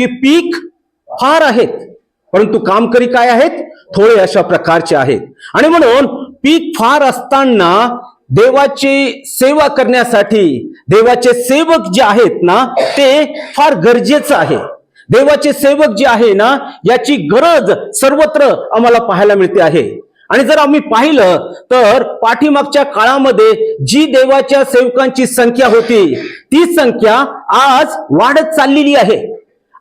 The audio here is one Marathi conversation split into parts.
की पीक फार आहेत, परंतु कामकरी काय आहेत? थोडे अशा प्रकारचे आहेत. आणि म्हणून पीक फार असताना देवाची सेवा करण्यासाठी देवाचे सेवक जे आहेत ना ते फार गरजेचं आहे. देवाचे सेवक जे आहे ना याची गरज सर्वत्र आम्हाला पाहायला मिळते आहे. आणि जर आम्ही पाहिलं तर पाठीमागच्या काळामध्ये जी देवाच्या सेवकांची संख्या होती ती संख्या आज वाढत चाललेली आहे.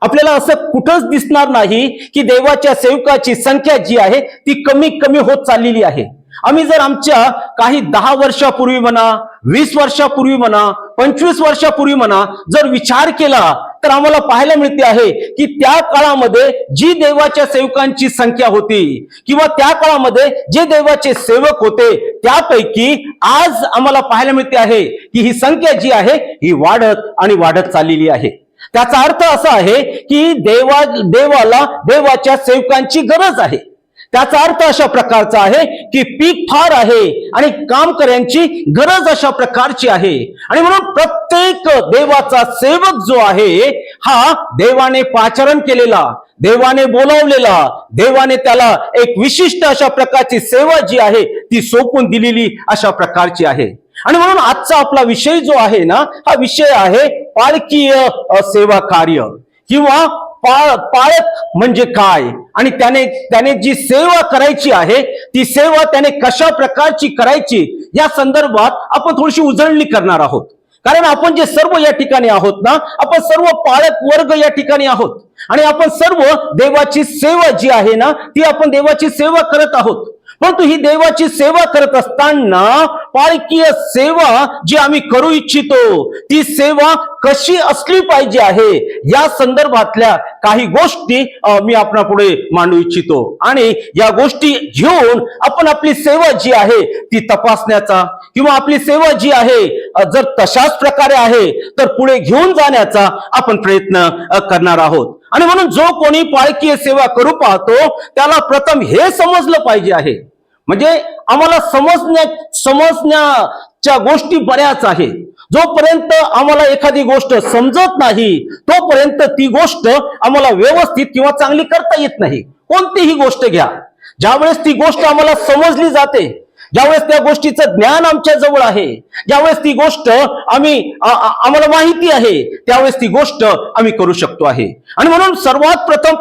आपल्याला असं कुठंच दिसणार नाही की देवाच्या सेवकाची संख्या जी आहे ती कमी कमी होत चाललेली आहे. आम्ही जर आमच्या काही 10 वर्षापूर्वी म्हणा, 20 वर्षापूर्वी म्हणा, 25 वर्षापूर्वी म्हणा जर विचार केला तर आम्हाला पाहायला मिळते आहे की त्या काळामध्ये जी देवाच्या सेवकांची संख्या होती किंवा त्या काळामध्ये जे देवाचे सेवक होते त्यापैकी आज आम्हाला पाहायला मिळते आहे की ही संख्या जी आहे ही वाढत आणि वाढत चाललेली आहे. त्याचा अर्थ असा आहे की देवाला देवाच्या सेवकांची गरज आहे. त्याचा अर्थ अशा प्रकारचा आहे की पीक फार आहे आणि कामकऱ्यांची गरज अशा प्रकारची आहे. आणि म्हणून प्रत्येक देवाचा सेवक जो आहे हा देवाने पाचारण केलेला, देवाने बोलावलेला, देवाने त्याला एक विशिष्ट अशा प्रकारची सेवा जी आहे ती सोपून दिलेली अशा प्रकारची आहे. आणि म्हणून आजचा आपला विषय जो आहे ना हा विषय आहे पालकीय सेवा कार्य किंवा पाळक म्हणजे काय आणि त्याने जी सेवा करायची आहे ती सेवा त्याने कशा प्रकारची करायची या संदर्भात आपण थोडीशी उजळणी करणार आहोत. कारण आपण जे सर्व या ठिकाणी आहोत ना आपण सर्व पाळक वर्ग या ठिकाणी आहोत आणि आपण सर्व देवाची सेवा जी आहे ना ती आपण देवाची सेवा करत आहोत. परंतु ही देवाची सेवा करत असताना पालकीय सेवा जी आम्ही करू इच्छितो ती सेवा कशी असली पाहिजे आहे या संदर्भातल्या काही गोष्टी मी आपणापुढे मांडू इच्छितो. आणि या गोष्टी घेऊन आपण आपली सेवा जी आहे ती तपासण्याचा किंवा आपली सेवा जी आहे जर तशाच प्रकारे आहे तर पुढे घेऊन जाण्याचा आपण प्रयत्न करणार आहोत. आणि म्हणून जो कोणी पालकीय सेवा करू पाहतो त्याला प्रथम हे समजलं पाहिजे आहे, म्हणजे आम्हाला समजण्याच्या गोष्टी बऱ्याच आहेत. जोपर्यंत आम्हाला एखादी गोष्ट समजत नाही तोपर्यंत ती गोष्ट आम्हाला व्यवस्थित किंवा चांगली करता येत नाही. कोणतीही गोष्ट घ्या, ज्यावेळेस ती गोष्ट आम्हाला समजली जाते, ज्यावेळेस त्या गोष्टीचं ज्ञान आमच्या जवळ आहे, ज्यावेळेस ती गोष्ट आम्हाला माहिती आहे त्यावेळेस ती गोष्ट आम्ही करू शकतो आहे. आणि म्हणून सर्वात प्रथम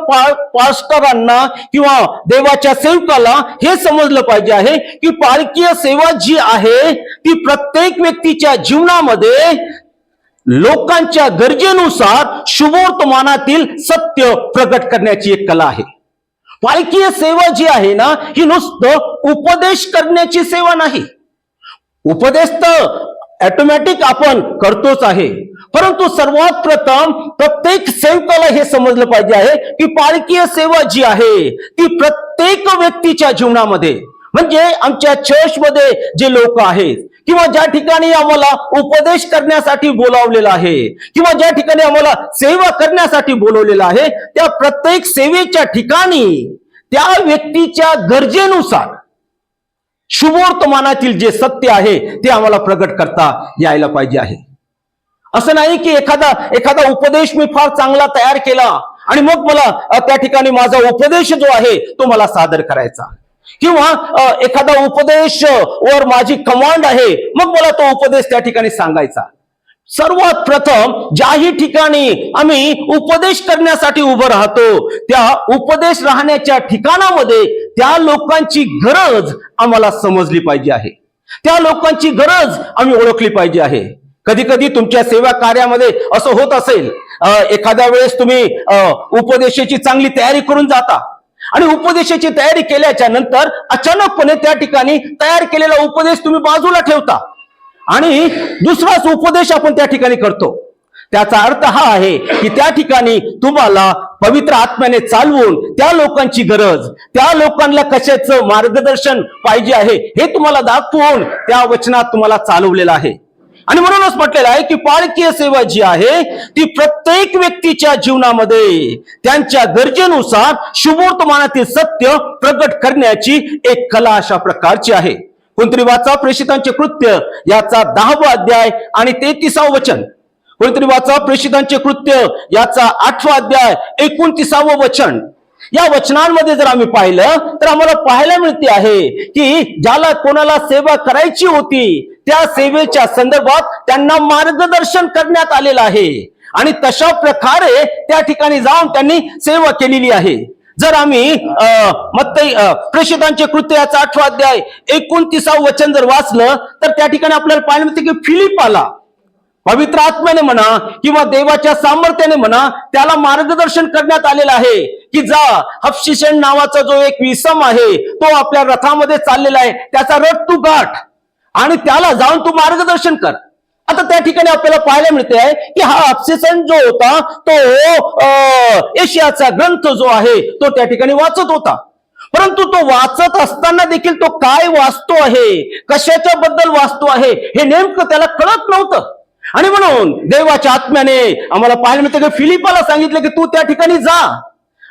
पास्टरांना किंवा देवाच्या सेवकाला हे समजलं पाहिजे आहे की पालकीय सेवा जी आहे ती प्रत्येक व्यक्तीच्या जीवनामध्ये लोकांच्या गरजेनुसार शुभवर्तमानातील सत्य प्रकट करण्याची एक कला आहे. पालकीय सेवा जी आहे ना ही नुसतं उपदेश करण्याची सेवा नाही. उपदेश तर ऑटोमॅटिक आपण करतोच आहे, परंतु सर्वात प्रथम प्रत्येक सेवकाला हे समजलं पाहिजे आहे की पालकीय सेवा जी आहे ती प्रत्येक व्यक्तीच्या जीवनामध्ये, म्हणजे आमच्या चर्चमध्ये जे लोक आहेत किंवा ज्या ठिकाणी आम्हाला उपदेश करण्यासाठी बोलावलेलं आहे किंवा ज्या ठिकाणी आम्हाला सेवा करण्यासाठी बोलवलेलं आहे त्या प्रत्येक सेवेच्या ठिकाणी त्या व्यक्तीच्या गरजेनुसार शुभवर्तमानातील जे सत्य आहे ते आम्हाला प्रगट करता यायला पाहिजे आहे. असं नाही की एखादा उपदेश मी फार चांगला तयार केला आणि मग मला त्या ठिकाणी माझा उपदेश जो आहे तो मला सादर करायचा किंवा एखादा उपदेश वर माझी कमांड आहे मग मला तो उपदेश त्या ठिकाणी सांगायचा. सर्वात प्रथम ज्याही ठिकाणी आम्ही उपदेश करण्यासाठी उभं राहतो त्या उपदेश राहण्याच्या ठिकाणामध्ये त्या लोकांची गरज आम्हाला समजली पाहिजे आहे, त्या लोकांची गरज आम्ही ओळखली पाहिजे आहे. कधी कधी तुमच्या सेवा कार्यामध्ये असं होत असेल, एखाद्या वेळेस तुम्ही उपदेशाची चांगली तयारी करून जाता आणि उपदेशाची तयारी केल्याच्या नंतर अचानकपणे त्या ठिकाणी तयार केलेला उपदेश तुम्ही बाजूला ठेवता आणि दुसराच उपदेश आपण त्या ठिकाणी करतो. त्याचा अर्थ हा आहे की त्या ठिकाणी तुम्हाला पवित्र आत्म्याने चालवून त्या लोकांची गरज, त्या लोकांना कशाचं मार्गदर्शन पाहिजे आहे हे तुम्हाला दाखवून त्या वचनात तुम्हाला चालवलेलं आहे. आणि म्हणूनच म्हटलेलं आहे की पालकीय सेवा जी आहे ती प्रत्येक व्यक्तीच्या जीवनामध्ये त्यांच्या गरजेनुसार शुभवर्तमानातील सत्य प्रकट करण्याची एक कला अशा प्रकारची आहे. कोणतरी वाचा प्रेषितांचे कृत्य याचा 10वा अध्याय आणि 33वा वचन. कोणीतरी वाचा प्रेषितांचे कृत्य याचा 8वा अध्याय 29वे वचन. या वचनांमध्ये जर आम्ही पाहिलं तर आम्हाला पाहायला मिळते आहे की ज्याला कोणाला सेवा करायची होती त्या सेवेच्या संदर्भात त्यांना मार्गदर्शन करण्यात आलेलं आहे आणि तशा प्रकारे त्या ठिकाणी जाऊन त्यांनी सेवा केलेली आहे. जर आम्ही मत्ती प्रेषितांचे कृत्य याचा 8वा अध्याय 29वे वचन जर वाचलं तर त्या ठिकाणी आपल्याला पाहायला मिळते की फिलिपाला पवित्र आत्म्याने म्हणा किंवा देवाच्या सामर्थ्याने म्हणा त्याला मार्गदर्शन करण्यात आलेलं आहे की जा हफशिशन नावाचा जो एक विसम आहे तो आपल्या रथामध्ये चाललेला आहे, त्याचा रथ तू गाठ आणि त्याला जाऊन तू मार्गदर्शन कर. आता त्या ठिकाणी आपल्याला पाहायला मिळते आहे की हा हफशिशन जो होता तो एशियाचा ग्रंथ जो आहे तो त्या ठिकाणी वाचत होता. परंतु तो वाचत असताना देखील तो काय वाचतो आहे, कशाच्या बद्दल वाचतो आहे हे नेमकं त्याला कळत नव्हतं. आणि म्हणून देवाच्या आत्म्याने आम्हाला पाहायला मिळतं की फिलिपाला सांगितलं की तू त्या ठिकाणी जा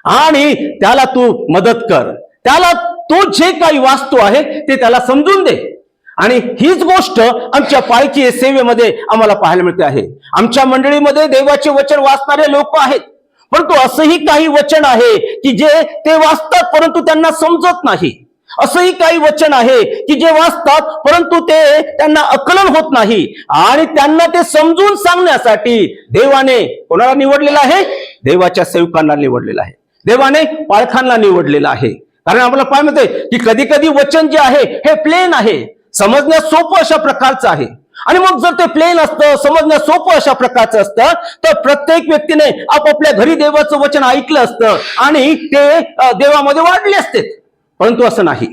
आणि त्याला तू मदत कर, त्याला तो जे काही वाचतो आहे ते त्याला समजून दे. आणि हीच गोष्ट आमच्या पालखी सेवेमध्ये आम्हाला पाहायला मिळते आहे. आमच्या मंडळीमध्ये देवाचे वचन वाचणारे लोक आहेत, परंतु असंही काही वचन आहे की जे ते वाचतात परंतु त्यांना समजत नाही. असंही काही वचन आहे की जे वाचतात परंतु ते त्यांना आकलन होत नाही आणि त्यांना ते समजून सांगण्यासाठी देवाने कोणाला निवडलेलं आहे? देवाच्या सेवकांना निवडलेलं आहे, देवाने पालखांना निवडलेलं आहे. कारण आम्हाला पाहायला मिळते की कधी कधी वचन जे आहे हे प्लेन आहे, समजण्यास सोपं अशा प्रकारचं आहे. आणि मग जर ते प्लेन असतं, समजण्यास सोपं अशा प्रकारचं असतं तर प्रत्येक व्यक्तीने आपापल्या घरी देवाचं वचन ऐकलं असतं आणि ते देवामध्ये वाढले असते. परंतु असं नाही.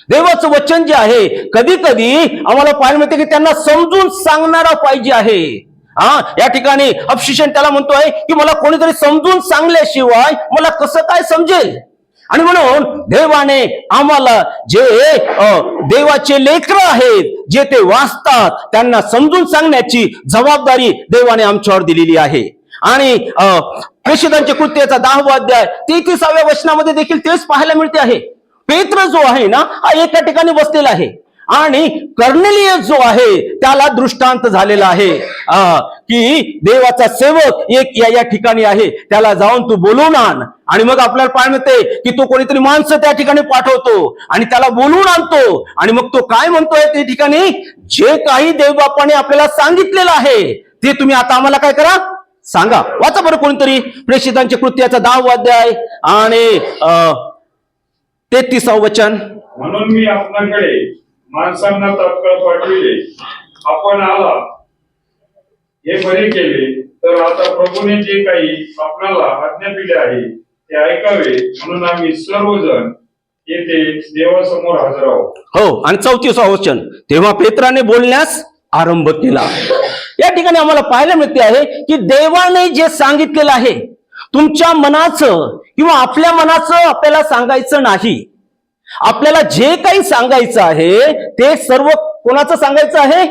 देवाचं वचन जे आहे कधी कधी आम्हाला पाहायला मिळते की त्यांना समजून सांगणारा पाहिजे आहे. या ठिकाणी हफशिशन त्याला म्हणतोय की मला कोणीतरी समजून सांगल्याशिवाय मला कसं काय समजेल. आणि म्हणून देवाने आम्हाला जे देवाचे लेकरं आहेत जे ते वाचतात त्यांना समजून सांगण्याची जबाबदारी देवाने आमच्यावर दिलेली आहे. आणि प्रेषितांच्या कृत्याचा 10वा अध्याय 33व्या वचनामध्ये देखील तेच पाहायला मिळते आहे. पेत्र जो आहे ना हा एका ठिकाणी बसलेला आहे आणि कर्नेलियस जो आहे त्याला दृष्टांत झालेला आहे की देवाचा सेवक एक या ठिकाणी आहे, त्याला जाऊन तू बोलून आण. आणि मग आपल्याला पाहायला मिळते की तो कोणीतरी माणसं त्या ठिकाणी पाठवतो आणि त्याला बोलून आणतो. आणि मग तो काय म्हणतोय त्या ठिकाणी, जे काही देवबापाने आपल्याला सांगितलेलं आहे ते तुम्ही आता आम्हाला काय करा सांगा. वाचा बरं कोणीतरी प्रेषितांच्या कृत्याचा 10वा अध्याय आणि 33वे वचन. म्हणून मी आपल्याकडे माणसांना तात्काळ पाठविले, आपण आला हे बरे केले. तर आता प्रभूने जे काही आपल्याला आज्ञा दिली आहे ते ऐकावे, म्हणून आम्ही सर्वजण येथे देवासमोर हजर आहोत. हो. आणि 34वे वचन. तेव्हा पेत्राने बोलण्यास आरंभ केला. या ठिकाणी आम्हाला पाहायला मिळते आहे की देवाने जे सांगितलेलं आहे तुमच्या मनाचं किंवा आपल्या मनाचं आपल्याला सांगायचं नाही. आपल्याला जे काही सांगायचं आहे ते सर्व कोणाचं सांगायचं आहे?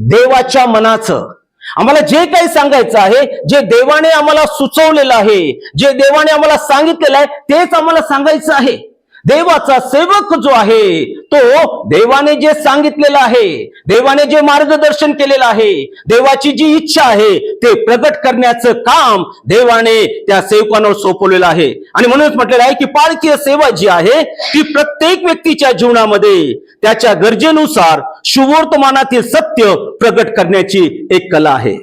देवाच्या मनाचं. आम्हाला जे काही सांगायचं आहे, जे देवाने आम्हाला सुचवलेलं आहे, जे देवाने आम्हाला सांगितलेलं आहे तेच आम्हाला सांगायचं आहे. देवाचा सेवक जो आहे तो देवाने जे सांगितलेलं आहे, देवाने जे मार्गदर्शन केलेलं आहे, देवाची जी इच्छा आहे ते प्रगट करण्याचं काम देवाने त्या सेवकांवर सोपवलेलं आहे. आणि म्हणूनच म्हटलेलं आहे की पालखी सेवा जी आहे ती प्रत्येक व्यक्तीच्या जीवनामध्ये त्याच्या गरजेनुसार शुभवर्तमानातील सत्य प्रगट करण्याची एक कला आहे.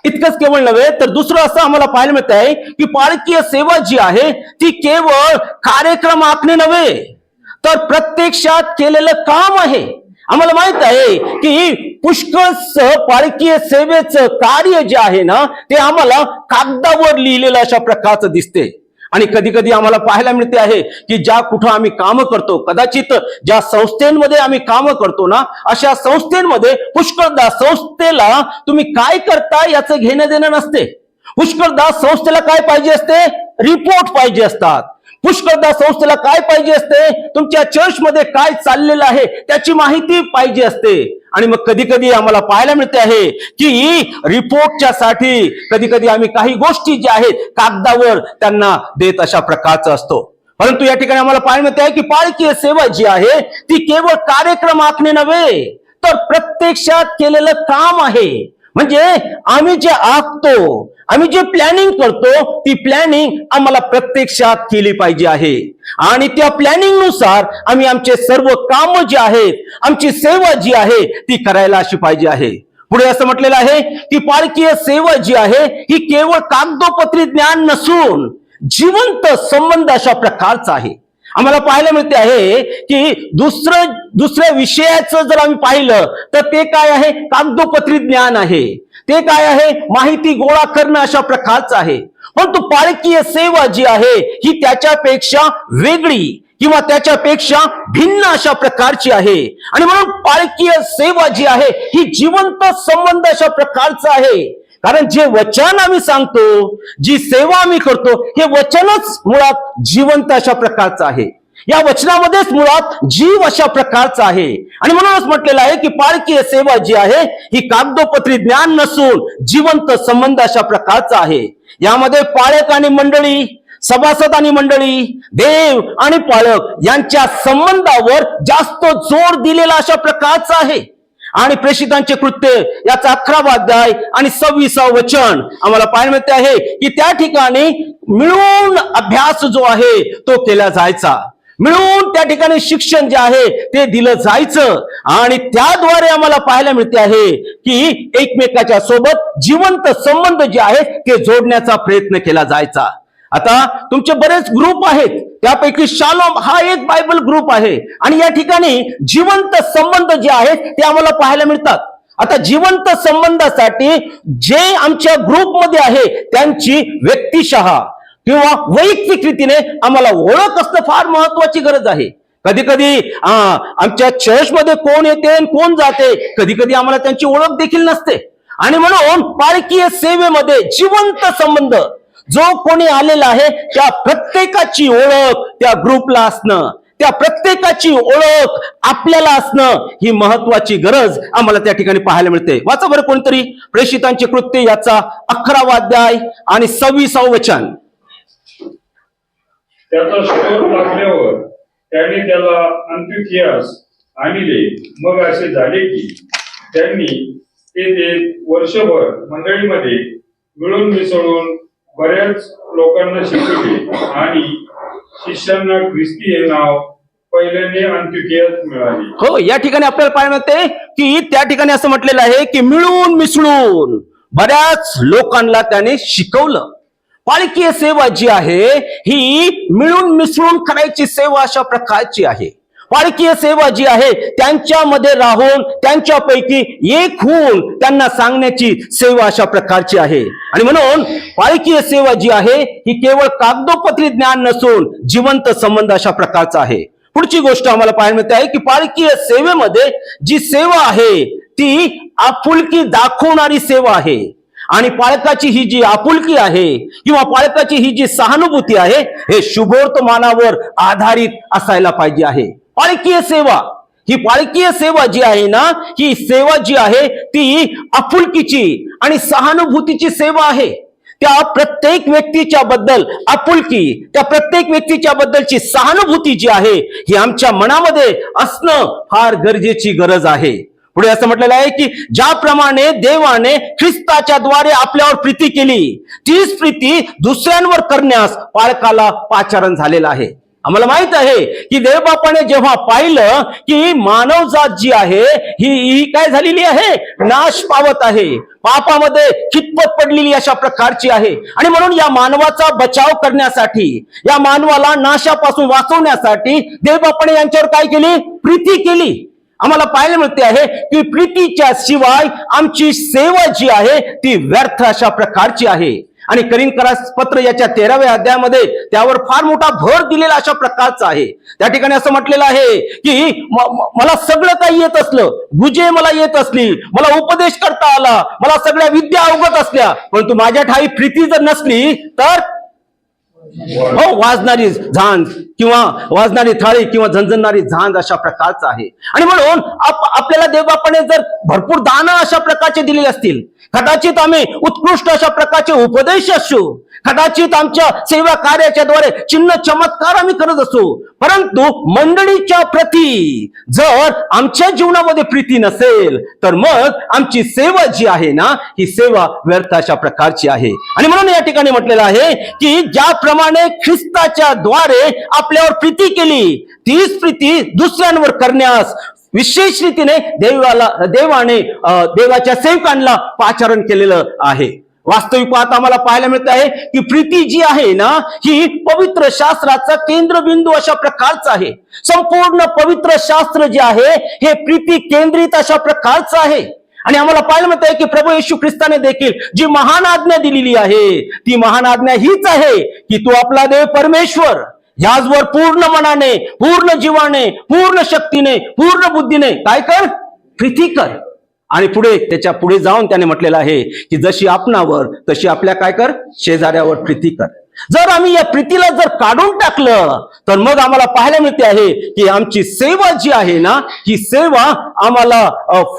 इतकंच केवळ नव्हे तर दुसरं असं आम्हाला पाहायला मिळत आहे की पालखी सेवा जी आहे ती केवळ कार्यक्रम आखणे नव्हे तर प्रत्यक्षात केलेलं काम आहे. आम्हाला माहित आहे की पुष्कळसं पालखी सेवेचं कार्य जे आहे ना ते आम्हाला कागदावर लिहिलेलं अशा प्रकारचं दिसते. आणि कधी कधी आम्हाला पाहायला मिळते आहे की ज्या कुठं आम्ही काम करतो, कदाचित ज्या संस्थेमध्ये आम्ही काम करतो ना अशा संस्थेमध्ये पुष्कळदा संस्थेला तुम्ही काय करता याचं घेणं देणं नसते. पुष्कळदा संस्थेला काय पाहिजे असते? रिपोर्ट पाहिजे असतात. पुष्कळदा संस्थेला काय पाहिजे असते? तुमच्या चर्चमध्ये काय चाललेलं आहे त्याची माहिती पाहिजे असते. आणि मग कधी कधी आम्हाला पाहायला मिळते आहे की रिपोर्टच्या साठी कधी कधी आम्ही काही गोष्टी ज्या आहेत कागदावर त्यांना देत अशा प्रकारचं असतो. परंतु या ठिकाणी आम्हाला पाहायला मिळते आहे की पालखी सेवा जी आहे ती केवळ कार्यक्रम आखणे नव्हे तर प्रत्यक्षात केलेलं काम आहे. म्हणजे आम्ही जे आखतो, आम्ही जे प्लॅनिंग करतो, ती प्लॅनिंग आम्हाला प्रत्यक्षात केली पाहिजे आहे. आणि त्या प्लॅनिंग नुसार आम्ही आमचे सर्व काम जे आहेत, आमची सेवा जी आहे ती करायला अशी पाहिजे आहे. पुढे असं म्हटलेलं आहे की पालकीय सेवा जी आहे ही केवळ कागदोपत्री ज्ञान नसून जिवंत संबंध अशा प्रकारचा आहे. आम्हाला पाहायला मिळते आहे की दुसऱ्या विषयाचं जर आम्ही पाहिलं तर ते काय आहे, कागदोपत्री ज्ञान आहे. ते काय आहे, माहिती गोळा करणं अशा प्रकारचं आहे. परंतु पालकीय सेवा जी आहे ही त्याच्यापेक्षा वेगळी किंवा त्याच्यापेक्षा भिन्न अशा प्रकारची आहे. आणि म्हणून पालकीय सेवा जी आहे ही जिवंत संबंध अशा प्रकारचा आहे. कारण जे वचन आम्ही सांगतो, जी सेवा आम्ही करतो, हे वचनच मुळात जिवंत अशा प्रकारचं आहे. या वचनामध्येच मुळात जीव अशा प्रकारचा आहे. आणि म्हणूनच म्हटलेलं आहे की पालकीय सेवा जी आहे ही कागदोपत्री ज्ञान नसून जिवंत संबंध अशा प्रकारचा आहे. यामध्ये पाळक आणि मंडळी, सभासद आणि मंडळी, देव आणि पाळक यांच्या संबंधावर जास्त जोर दिलेला अशा प्रकारचा आहे. आणि प्रेषितांचे कृत्य याचा 11वा अध्याय आणि 26वा वचन आम्हाला पाहायला मिळते आहे की त्या ठिकाणी मिळून अभ्यास जो आहे तो केला जायचा. मिळून त्या ठिकाणी शिक्षण जे आहे ते दिलं जायचं. आणि त्याद्वारे आम्हाला पाहायला मिळते आहे की एकमेकाच्या सोबत जिवंत संबंध जे आहे ते जोडण्याचा प्रयत्न केला जायचा. आता तुमचे बरेच ग्रुप आहेत, त्यापैकी शालोम हा एक बायबल ग्रुप आहे. आणि या ठिकाणी जिवंत संबंध जे आहेत ते आम्हाला पाहायला मिळतात. आता जिवंत संबंधासाठी जे आमच्या ग्रुपमध्ये आहे त्यांची व्यक्तिशः किंवा वैयक्तिक रीतीने आम्हाला ओळख असणं फार महत्वाची गरज आहे. कधी कधी आमच्या चर्चमध्ये कोण येते आणि कोण जाते, कधी कधी आम्हाला त्यांची ओळख देखील नसते. आणि म्हणून पालकीय सेवेमध्ये जिवंत संबंध, जो कोणी आलेला आहे त्या प्रत्येकाची ओळख त्या ग्रुपला असणं, त्या प्रत्येकाची ओळख आपल्याला असणं ही महत्वाची गरज आम्हाला त्या ठिकाणी पाहायला मिळते. वाचा बरं कोणतरी प्रेषितांचे कृत्य याचा 11वा अध्याय आणि 26वा वचन. त्याचा शोध लागल्यावर त्यांनी त्याला अंत्योखियास आणले. मग असे झाले की त्यांनी ते वर्षभर मंडळीमध्ये मिळून मिसळून बऱ्याच लोकांना शिकवले आणि शिष्यांना ख्रिस्ती हे नाव पहिल्याने अंत्योखियात मिळाले. हो, या ठिकाणी आपल्याला पाहायला मिळते की त्या ठिकाणी असं म्हटलेलं आहे की मिळून मिसळून बऱ्याच लोकांना त्याने शिकवलं. पालकीय सेवा जी आहे ही मिळून मिसळून करायची सेवा अशा प्रकारची आहे. पालकीय सेवा जी आहे त्यांच्यामध्ये राहून त्यांच्यापैकी एक होऊन त्यांना सांगण्याची सेवा अशा प्रकारची आहे. आणि म्हणून पालकीय सेवा जी आहे ही केवळ कागदोपत्री ज्ञान नसून जिवंत संबंध अशा प्रकारचा आहे. पुढची गोष्ट आम्हाला पाहायला मिळते आहे की पालकीय सेवेमध्ये जी सेवा आहे ती आपुलकी दाखवणारी सेवा आहे. आणि पालकाची ही जी आपुलकी आहे किंवा पालकाची ही जी सहानुभूती आहे हे शुभवर्तमानावर आधारित असायला पाहिजे आहे. पालकीय सेवा, ही पालकीय सेवा जी आहे ना, ही सेवा जी आहे ती आपुलकीची आणि सहानुभूतीची सेवा आहे. त्या प्रत्येक व्यक्तीच्या बद्दल आपुलकी, त्या प्रत्येक व्यक्तीच्या बद्दलची सहानुभूती जी आहे ही आमच्या मनामध्ये असणं फार गरजेची गरज आहे. पुढे असं म्हटलेलं आहे की ज्याप्रमाणे देवाने ख्रिस्ताच्या द्वारे आपल्यावर प्रीती केली, तीच प्रीती दुसऱ्यांवर करण्यास पालकाला पाचारण झालेलं आहे. आम्हाला माहित आहे की देवबापाने जेव्हा पाहिलं की मानवजात जी आहे ही काय झालेली आहे, नाश पावत आहे, पापामध्ये खितपत पडलेली अशा प्रकारची आहे. आणि म्हणून या मानवाचा बचाव करण्यासाठी, या मानवाला नाशापासून वाचवण्यासाठी देवबापाने यांच्यावर काय केली, प्रीती केली. आम्हाला पाहायला मिळते आहे की प्रीतीच्या शिवाय आमची सेवा जी आहे ती व्यर्थ अशा प्रकारची आहे. आणि करिंथकरास पत्र याच्या 13व्या अध्यायामध्ये त्यावर फार मोठा भर दिलेला अशा प्रकारचा आहे. त्या ठिकाणी असं म्हटलेलं आहे की मला सगळं काही येत असलं, गुजे मला येत असली, मला उपदेश करता आला, मला सगळ्या विद्या अवगत असल्या, परंतु माझ्या ठाई प्रीती जर नसली तर वाजणारी झांज किंवा वाजणारी थाळी किंवा झणझणणारी झांज अशा प्रकारचं आहे. आणि म्हणून आपल्याला देवबापाने जर भरपूर दानं अशा प्रकारचे दिलेले असतील, कदाचित आम्ही उत्कृष्ट अशा प्रकारचे उपदेश असू, कदाचित आमच्या सेवा कार्याच्या द्वारे चिन्ह चमत्कार आम्ही करत असू, परंतु मंडळीच्या प्रती जर आमच्या जीवनामध्ये प्रीती नसेल तर मग आमची सेवा जी आहे ना, ही सेवा व्यर्थ अशा प्रकारची आहे. आणि म्हणून या ठिकाणी म्हटलेलं आहे की ज्याप्रमाणे ख्रिस्ताच्या द्वारे आपल्यावर प्रीती केली, तीच प्रीती दुसऱ्यांवर करण्यास विशेष रीतीने देवाने देवाच्या सेवकांना पाचारण केलेलं आहे. वास्तविक पाहता आम्हाला पाहायला मिळत आहे की प्रीती जी आहे ना, ही पवित्र शास्त्राचा केंद्रबिंदू अशा प्रकारचा आहे. संपूर्ण पवित्र शास्त्र जे आहे हे प्रीती केंद्रित अशा प्रकारचं आहे. आणि आम्हाला पाहायला मिळत आहे की प्रभू येशू ख्रिस्ताने देखील जी महान आज्ञा दिलेली आहे, ती महान आज्ञा हीच आहे की तू आपला देव परमेश्वर याचवर पूर्ण मनाने, पूर्ण जीवाने, पूर्ण शक्तीने, पूर्ण बुद्धीने काय कर, प्रीती कर. आणि पुढे त्याच्या पुढे जाऊन त्याने म्हटलेलं आहे की जशी आपणावर तशी आपल्या काय कर, शेजाऱ्यावर प्रीती कर. जर आम्ही या प्रीतीला जर काढून टाकलं तर मग आम्हाला पाहायला मिळते आहे की आमची सेवा जी आहे ना, ही सेवा आम्हाला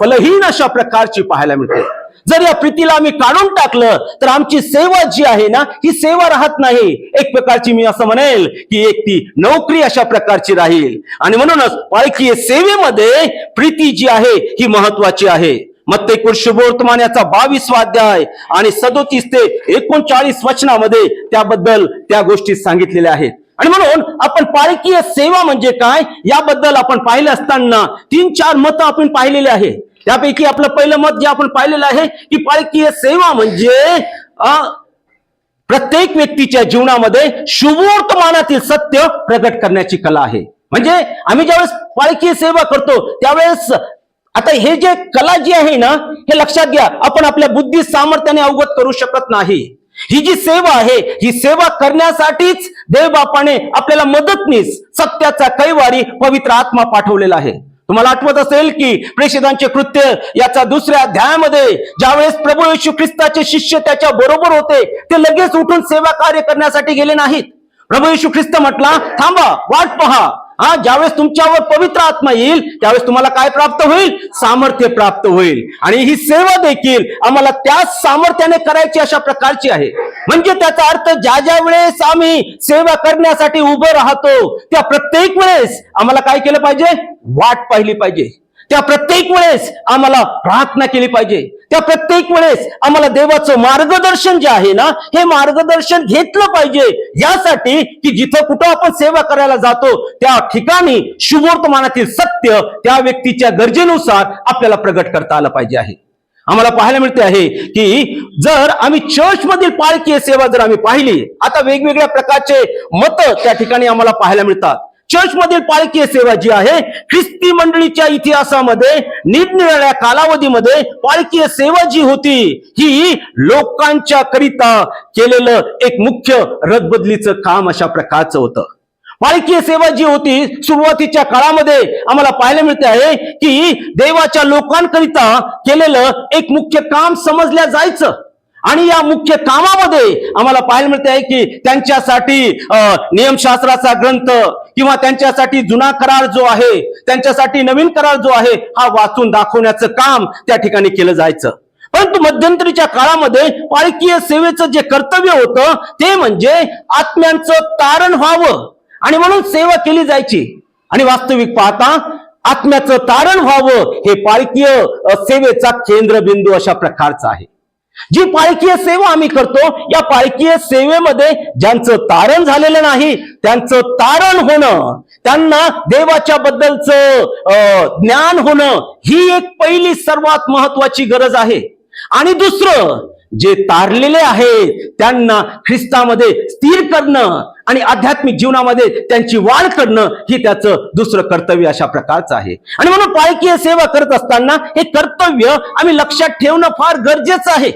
फलहीन अशा प्रकारची पाहायला मिळते. जर या प्रीतीला आम्ही काढून टाकलं तर आमची सेवा जी आहे ना, ही सेवा राहत नाही. एक प्रकारची मी असं म्हणेल की एक ती नोकरी अशा प्रकारची राहील. आणि म्हणूनच पालखी सेवेमध्ये प्रीती जी आहे ही महत्वाची आहे. मत्ती शुभवर्तमान याचा 22वा अध्याय आणि 37 ते 39 वचनामध्ये त्याबद्दल त्या गोष्टी सांगितलेल्या आहेत. आणि म्हणून आपण पालकीय सेवा म्हणजे काय याबद्दल आपण पाहिलं असताना 3-4 मतं आपण पाहिलेले आहे. त्यापैकी आपलं पहिलं मत जे आपण पाहिलेलं आहे की पालकीय सेवा म्हणजे प्रत्येक व्यक्तीच्या जीवनामध्ये शुभवर्तमानातील सत्य प्रकट करण्याची कला आहे. म्हणजे आम्ही ज्यावेळेस पालकीय सेवा करतो त्यावेळेस आता हे जे कला जी आहे ना, हे लक्षात घ्या, आपण आपल्या बुद्धी सामर्थ्याने अवगत करू शकत नाही. ही जी सेवा आहे, ही सेवा करण्यासाठीच देवबापाने आपल्याला मदतनीस सत्याचा कैवारी पवित्र आत्मा पाठवलेला आहे. तुम्हाला आठवत असेल की प्रेषितांचे कृत्य याचा 2ऱ्या अध्यायामध्ये ज्यावेळेस प्रभू येशू ख्रिस्ताचे शिष्य त्याच्या बरोबर होते, ते लगेच उठून सेवा कार्य करण्यासाठी गेले नाहीत. प्रभू येशू ख्रिस्त म्हटला, थांबा, वाट पहा. ज्यावेळेस तुमच्यावर पवित्र आत्मा येईल त्यावेळेस तुम्हाला काय प्राप्त होईल, सामर्थ्य प्राप्त होईल. आणि ही सेवा देखील आम्हाला त्याच सामर्थ्याने करायची अशा प्रकारची आहे. म्हणजे त्याचा अर्थ ज्या वेळेस आम्ही सेवा करण्यासाठी उभं राहतो त्या प्रत्येक वेळेस आम्हाला काय केलं पाहिजे, वाट पाहिली पाहिजे. त्या प्रत्येक वेळेस आम्हाला प्रार्थना केली पाहिजे. त्या प्रत्येक वेळेस आम्हाला देवाचं मार्गदर्शन जे आहे ना, हे मार्गदर्शन घेतलं पाहिजे. यासाठी की जिथं कुठं आपण सेवा करायला जातो त्या ठिकाणी शुभवर्तमानातील सत्य त्या व्यक्तीच्या गरजेनुसार आपल्याला प्रगट करता आलं पाहिजे आहे. आम्हाला पाहायला मिळते आहे की जर आम्ही चर्चमधील पालकीय सेवा जर आम्ही पाहिली, आता वेगवेगळ्या प्रकारचे मतं त्या ठिकाणी आम्हाला पाहायला मिळतात. चर्चमधील पालकीय सेवा जी आहे, ख्रिस्ती मंडळीच्या इतिहासामध्ये निरनिराळ्या कालावधीमध्ये पालकीय सेवा जी होती ही लोकांच्या करिता केलेलं एक मुख्य रदबदलीचं काम अशा प्रकारचं होतं. पालकीय सेवा जी होती सुरुवातीच्या काळामध्ये आम्हाला पाहायला मिळते आहे की देवाच्या लोकांकरिता केलेलं एक मुख्य काम समजल्या जायचं. आणि या मुख्य कामामध्ये आम्हाला पाहायला मिळते आहे की त्यांच्यासाठी नियमशास्त्राचा ग्रंथ किंवा त्यांच्यासाठी जुना करार जो आहे, त्यांच्यासाठी नवीन करार जो आहे, हा वाचून दाखवण्याचं काम त्या ठिकाणी केलं जायचं. परंतु मध्यंतरीच्या काळामध्ये पालकीय सेवेचं जे कर्तव्य होतं ते म्हणजे आत्म्यांचं तारण व्हावं आणि म्हणून सेवा केली जायची. आणि वास्तविक पाहता आत्म्याचं तारण व्हावं हे पालकीय सेवेचा केंद्रबिंदू अशा प्रकारचा आहे. जी पालकीय सेवा आम्ही करतो, या पालकीय सेवेमध्ये ज्यांचं तारण झालेलं नाही त्यांचं तारण होणं, त्यांना देवाच्या बद्दलचं ज्ञान होणं ही एक पहिली सर्वात महत्वाची गरज आहे. आणि दुसरं, जे तारलेले आहेत त्यांना ख्रिस्तामध्ये स्थिर करणं आणि आध्यात्मिक जीवनामध्ये त्यांची वाढ करणं ही त्याचं दुसरं कर्तव्य अशा प्रकारचं आहे. आणि म्हणून पालकीय सेवा करत असताना हे कर्तव्य आम्ही लक्षात ठेवणं फार गरजेचं आहे.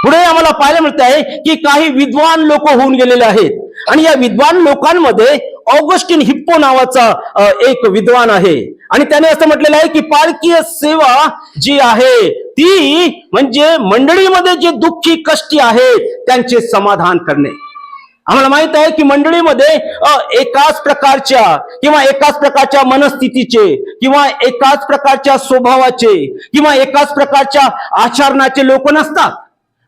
पुढे आम्हाला पाहायला मिळत आहे की काही विद्वान लोक होऊन गेलेले आहेत. आणि या विद्वान लोकांमध्ये ऑगस्टिन हिप्पो नावाचा एक विद्वान आहे. आणि त्याने असं म्हटलेलं आहे की पालकीय सेवा जी आहे ती म्हणजे मंडळीमध्ये जे दुःखी कष्टी आहेत त्यांचे समाधान करणे. आम्हाला माहित आहे की मंडळीमध्ये एकाच प्रकारच्या मनस्थितीचे किंवा एकाच प्रकारच्या स्वभावाचे किंवा एकाच प्रकारच्या आचरणाचे लोक नसतात.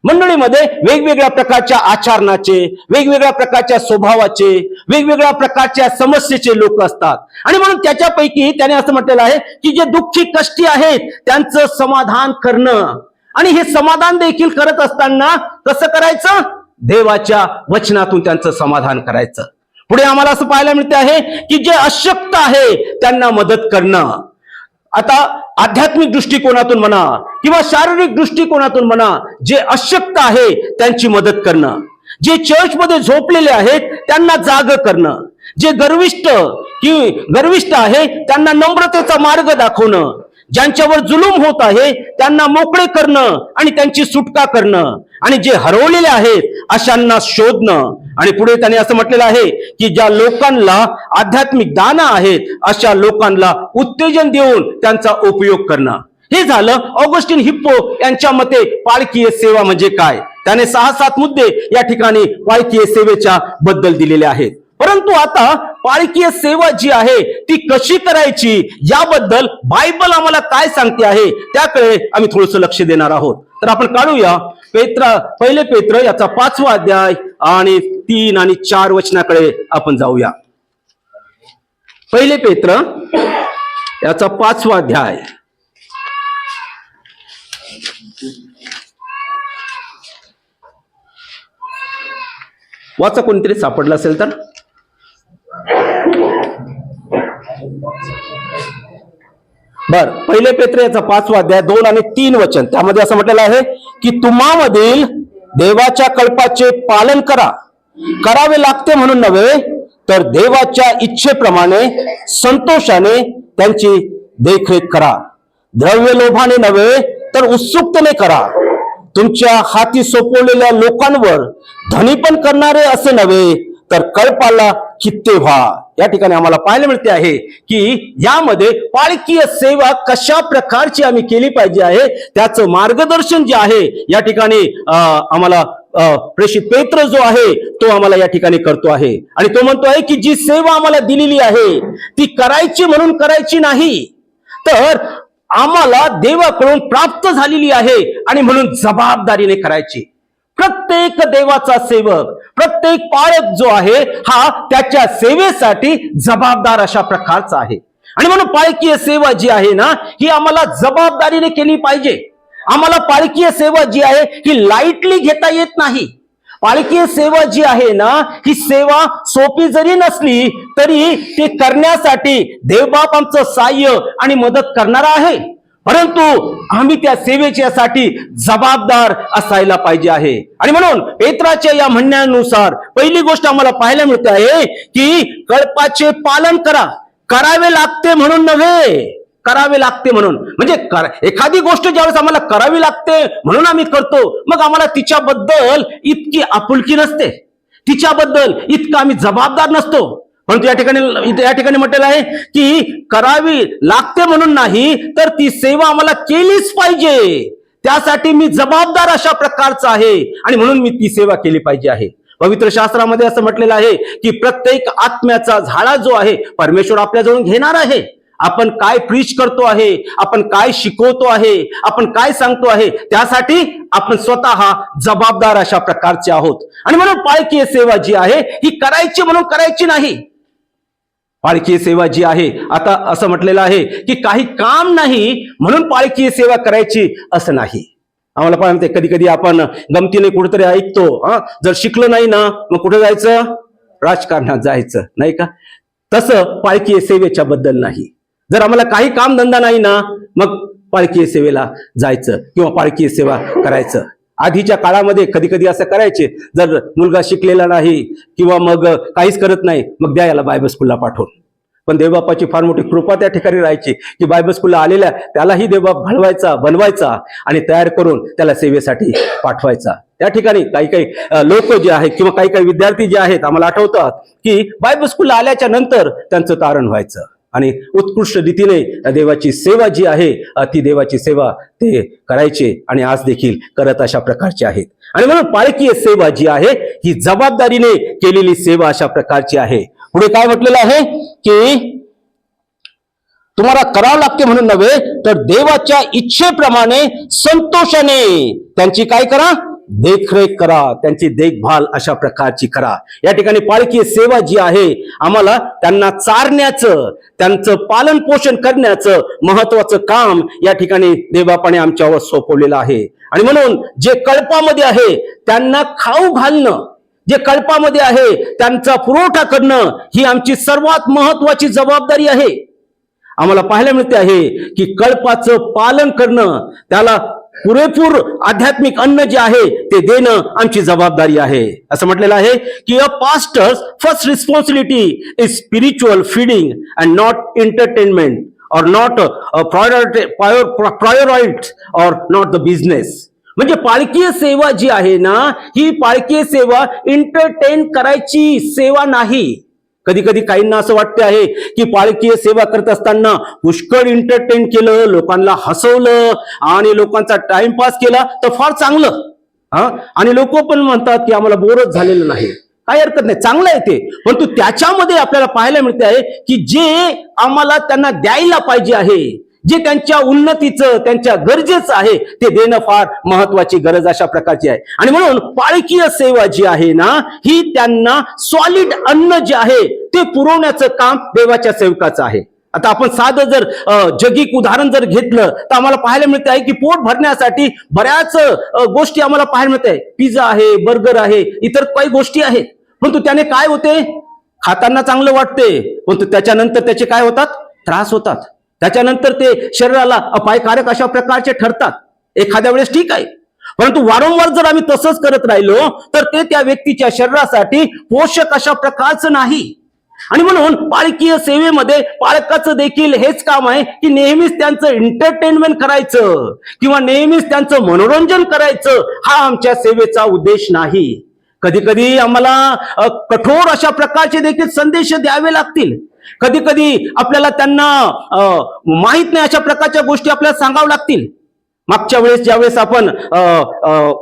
मंडळीमध्ये वेगवेगळ्या प्रकारच्या आचरणाचे, वेगवेगळ्या प्रकारच्या स्वभावाचे, वेगवेगळ्या प्रकारच्या समस्येचे लोक असतात. आणि म्हणून त्याच्यापैकी त्याने असं म्हटलेलं आहे की जे दुःखी कष्टी आहेत त्यांचं समाधान करणं, आणि हे समाधान देखील करत असताना कसं करायचं? देवाच्या वचनातून त्यांचं समाधान करायचं. पुढे आम्हाला असं पाहायला मिळते आहे की जे अशक्त आहे त्यांना मदत करणं. आता आध्यात्मिक दृष्टिकोनातून म्हणा किंवा शारीरिक दृष्टिकोनातून म्हणा, जे अशक्त आहे त्यांची मदत करणं, जे चर्चमध्ये झोपलेले आहेत त्यांना जाग करणं, जे गर्विष्ठ आहे त्यांना नम्रतेचा मार्ग दाखवणं, ज्यांच्यावर जुलूम होत आहे त्यांना मोकळे करणं आणि त्यांची सुटका करणं, आणि जे हरवलेले आहेत अशांना शोधणं. आणि पुढे त्याने असं म्हटलेलं आहे की ज्या लोकांना आध्यात्मिक दान आहेत अशा लोकांना उत्तेजन देऊन त्यांचा उपयोग करणं. हे झालं ऑगस्टिन हिप्पो यांच्या मते पालकीय सेवा म्हणजे काय. त्याने 6-7 मुद्दे या ठिकाणी पालकीय सेवेच्या बद्दल दिलेले आहेत. परंतु आता पालकीय सेवा जी आहे ती कशी करायची याबद्दल बायबल आम्हाला काय सांगते आहे त्याकडे आम्ही थोडंसं लक्ष देणार आहोत. तर आपण काढूया पहिले पेत्र याचा 5वा अध्याय आणि 3 आणि 4 वचनाकडे आपण जाऊया. पहिले पेत्र याचा 5वा अध्याय वाचा, कोणीतरी सापडला असेल तर. बर, पहिले पेत्र याचा 5वा अध्याय 2 आणि 3 वचन, त्यामध्ये असं म्हटलेलं आहे की तुम्हामधील देवाच्या कल्पाचे पालन करावे लागते म्हणून नव्हे, तर देवाच्या इच्छेप्रमाणे संतोषाने त्यांची देखरेख करा. द्रव्य लोभाने नव्हे तर उत्सुकतेने करा. तुमच्या हाती सोपवलेल्या लोकांवर धनीपण करणारे असे नव्हे, तर कल्पाला चित्ते व्हा. या ठिकाणी आम्हाला पाहायला मिळते आहे की यामध्ये पालकीय सेवा कशा प्रकारची आम्ही केली पाहिजे आहे त्याचं मार्गदर्शन जे आहे या ठिकाणी आम्हाला प्रेषित पेत्र जो आहे तो आम्हाला या ठिकाणी करतो आहे. आणि तो म्हणतो आहे की जी सेवा आम्हाला दिलेली आहे ती करायची म्हणून करायची नाही, तर आम्हाला देवाकडून प्राप्त झालेली आहे आणि म्हणून जबाबदारीने करायची. प्रत्येक देवाचा सेवक, प्रत्येक पाळक जो आहे हा त्याच्या सेवेसाठी जबाबदार अशा प्रकारचा आहे. आणि म्हणून पालकीय सेवा जी आहे ना ही आम्हाला जबाबदारीने केली पाहिजे. आम्हाला पालकीय सेवा जी आहे ही लाईटली घेता येत नाही. पालकीय सेवा जी आहे ना ही सेवा सोपी जरी नसली तरी ती करण्यासाठी देवबाप आमचं सहाय्य आणि मदत करणारा आहे. परंतु आम्ही त्या सेवेच्यासाठी जबाबदार असायला पाहिजे आहे. आणि म्हणून पेत्राच्या या म्हणण्यानुसार पहिली गोष्ट आम्हाला पाहायला मिळते आहे की कल्पाचे पालन करावे लागते म्हणून नव्हे, करावे लागते म्हणून. म्हणजे एखादी गोष्ट ज्यावेळेस आम्हाला करावी लागते म्हणून आम्ही करतो, मग आम्हाला तिच्याबद्दल इतकी आपुलकी नसते, तिच्याबद्दल इतका आम्ही जबाबदार नसतो. परंतु या ठिकाणी म्हटलेलं आहे की करावी लागते म्हणून नाही, तर ती सेवा आम्हाला केलीच पाहिजे. त्यासाठी मी जबाबदार अशा प्रकारचा आहे आणि म्हणून मी ती सेवा केली पाहिजे आहे. पवित्र शास्त्रामध्ये असं म्हटलेलं आहे की प्रत्येक आत्म्याचा झाडा जो आहे परमेश्वर आपल्याजवळून घेणार आहे. आपण काय प्रीच करतो आहे, आपण काय शिकवतो आहे, आपण काय सांगतो आहे, त्यासाठी आपण स्वतः जबाबदार अशा प्रकारचे आहोत. आणि म्हणून पालकीय सेवा जी आहे ही करायची म्हणून करायची नाही. पालकीय सेवा जी आहे, आता असं म्हटलेलं आहे की काही काम नाही म्हणून पालकीय सेवा करायची असं नाही. आम्हाला पाहते कधी कधी आपण गमतीने कुठेतरी ऐकतो, जर शिकलो नाही ना मग कुठे जायचं, राजकारणात जायचं, नाही का? तसं पालकीय सेवेच्या बद्दल नाही. जर आम्हाला काही काम धंदा नाही ना मग पालकीय सेवेला जायचं किंवा पालकीय सेवा करायचं. आधीच्या काळामध्ये कधी कधी असं करायचे, जर मुलगा शिकलेला नाही किंवा मग काहीच करत नाही मग द्या याला बायबल स्कूलला पाठवून. पण देवबापाची फार मोठी कृपा त्या ठिकाणी राहायची की बायबल स्कूलला आलेल्या त्यालाही देवबाप बनवायचा आणि तयार करून त्याला सेवेसाठी पाठवायचा. त्या ठिकाणी काही लोक जे आहेत किंवा काही विद्यार्थी जे आहेत आम्हाला आठवतात की बायबल स्कूलला आल्याच्या नंतर त्यांचं तारण व्हायचं आणि उत्कृष्ट रीतीने देवाची सेवा जी आहे ती देवाची सेवा ते करायचे आणि आज देखील करत अशा प्रकारचे आहेत. आणि म्हणून पालकीय सेवा जी आहे ही जबाबदारीने केलेली सेवा अशा प्रकारची आहे. पुढे काय म्हटलेलं आहे की तुम्हाला करावं लागते म्हणून नव्हे तर देवाच्या इच्छेप्रमाणे संतोषाने त्यांची काय करा, देखरेख करा, त्यांची देखभाल अशा प्रकारची करा. या ठिकाणी पालकीय सेवा जी आहे आम्हाला त्यांना चारण्याचं, त्यांचं पालन पोषण करण्याचं महत्वाचं काम या ठिकाणी देवबापाने आमच्यावर सोपवलेलं आहे. आणि म्हणून जे कळपामध्ये आहे त्यांना खाऊ घालणं, जे कळपामध्ये आहे त्यांचा पुरवठा करणं ही आमची सर्वात महत्वाची जबाबदारी आहे. आम्हाला पाहायला मिळते आहे की कळपाचं पालन करणं, त्याला पुरेपूर आध्यात्मिक अन्न जे आहे ते देणं आमची जबाबदारी आहे. असं म्हटलेलं आहे की a pastor's first responsibility is spiritual feeding and not entertainment or not priority or not the business. म्हणजे पालकीय सेवा जी आहे ना, ही पालकीय सेवा एंटरटेन करायची सेवा नाही. कधी कधी काहींना असं वाटते आहे की पालकीय सेवा करत असताना पुष्कळ एंटरटेन केलं, लोकांना हसवलं आणि लोकांचा टाइमपास केला तर फार चांगलं. आणि लोक पण म्हणतात की आम्हाला बोरच झालेलं नाही. काही हरकत नाही, चांगलं आहे ते, परंतु त्याच्यामध्ये आपल्याला पाहायला मिळते आहे की जे आम्हाला त्यांना द्यायला पाहिजे आहे, जे त्यांच्या उन्नतीचं, त्यांच्या गरजेचं आहे ते देणं फार महत्वाची गरज अशा प्रकारची आहे. आणि म्हणून पालकीय सेवा जी आहे ना, ही त्यांना सॉलिड अन्न जे आहे ते पुरवण्याचं काम देवाच्या सेवकाचं आहे. आता आपण साधं जर जगिक उदाहरण जर घेतलं तर आम्हाला पाहायला मिळते आहे की पोट भरण्यासाठी बऱ्याच गोष्टी आम्हाला पाहायला मिळते आहे. पिझ्झा आहे, बर्गर आहे, इतर काही गोष्टी आहेत, परंतु त्याने काय होते, खाताना चांगलं वाटते, परंतु त्याच्यानंतर त्याचे काय होतात, त्रास होतात. त्याच्यानंतर ते शरीराला अपायकारक अशा प्रकारचे ठरतात. एखाद्या वेळेस ठीक आहे, परंतु वारंवार जर आम्ही तसंच करत राहिलो तर ते त्या व्यक्तीच्या शरीरासाठी पोषक अशा प्रकारचं नाही. आणि म्हणून पालकीय सेवेमध्ये पालकाचं देखील हेच काम आहे की नेहमीच त्यांचं एंटरटेनमेंट करायचं किंवा नेहमीच त्यांचं मनोरंजन करायचं, हा आमच्या सेवेचा उद्देश नाही. कधी कधी आम्हाला कठोर अशा प्रकारचे देखील संदेश द्यावे लागतील. कधी कधी आपल्याला त्यांना माहित नाही अशा प्रकारच्या गोष्टी आपल्याला सांगाव्या लागतील. मागच्या वेळेस ज्यावेळेस आपण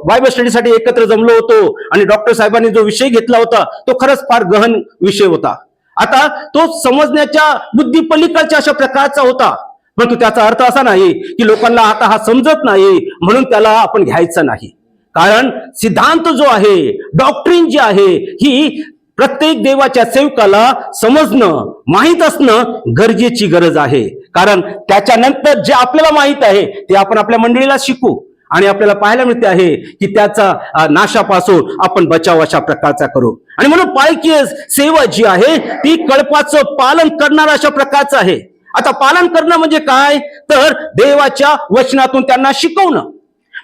बायबल स्टडीसाठी एकत्र जमलो होतो आणि डॉक्टर साहेबांनी जो विषय घेतला होता तो खरंच फार गहन विषय होता. आता तो समजण्याच्या बुद्धी पलीकडच्या अशा प्रकारचा होता, परंतु त्याचा अर्थ असा नाही की लोकांना आता हा समजत नाही म्हणून त्याला आपण घ्यायचं नाही. कारण सिद्धांत जो आहे, डॉक्ट्रिन जी आहे, ही प्रत्येक देवाच्या सेवकाला समजणं, माहीत असणं गरजेची गरज आहे. कारण त्याच्यानंतर जे आपल्याला माहीत आहे ते आपण आपल्या मंडळीला शिकू आणि आपल्याला पाहायला मिळते आहे की त्याचा नाशापासून आपण बचाव अशा प्रकारचा करू. आणि म्हणून पालकीय सेवा जी आहे ती कळपाचं पालन करणारा अशा प्रकारचं आहे. आता पालन करणं म्हणजे काय, तर देवाच्या वचनातून त्यांना शिकवणं.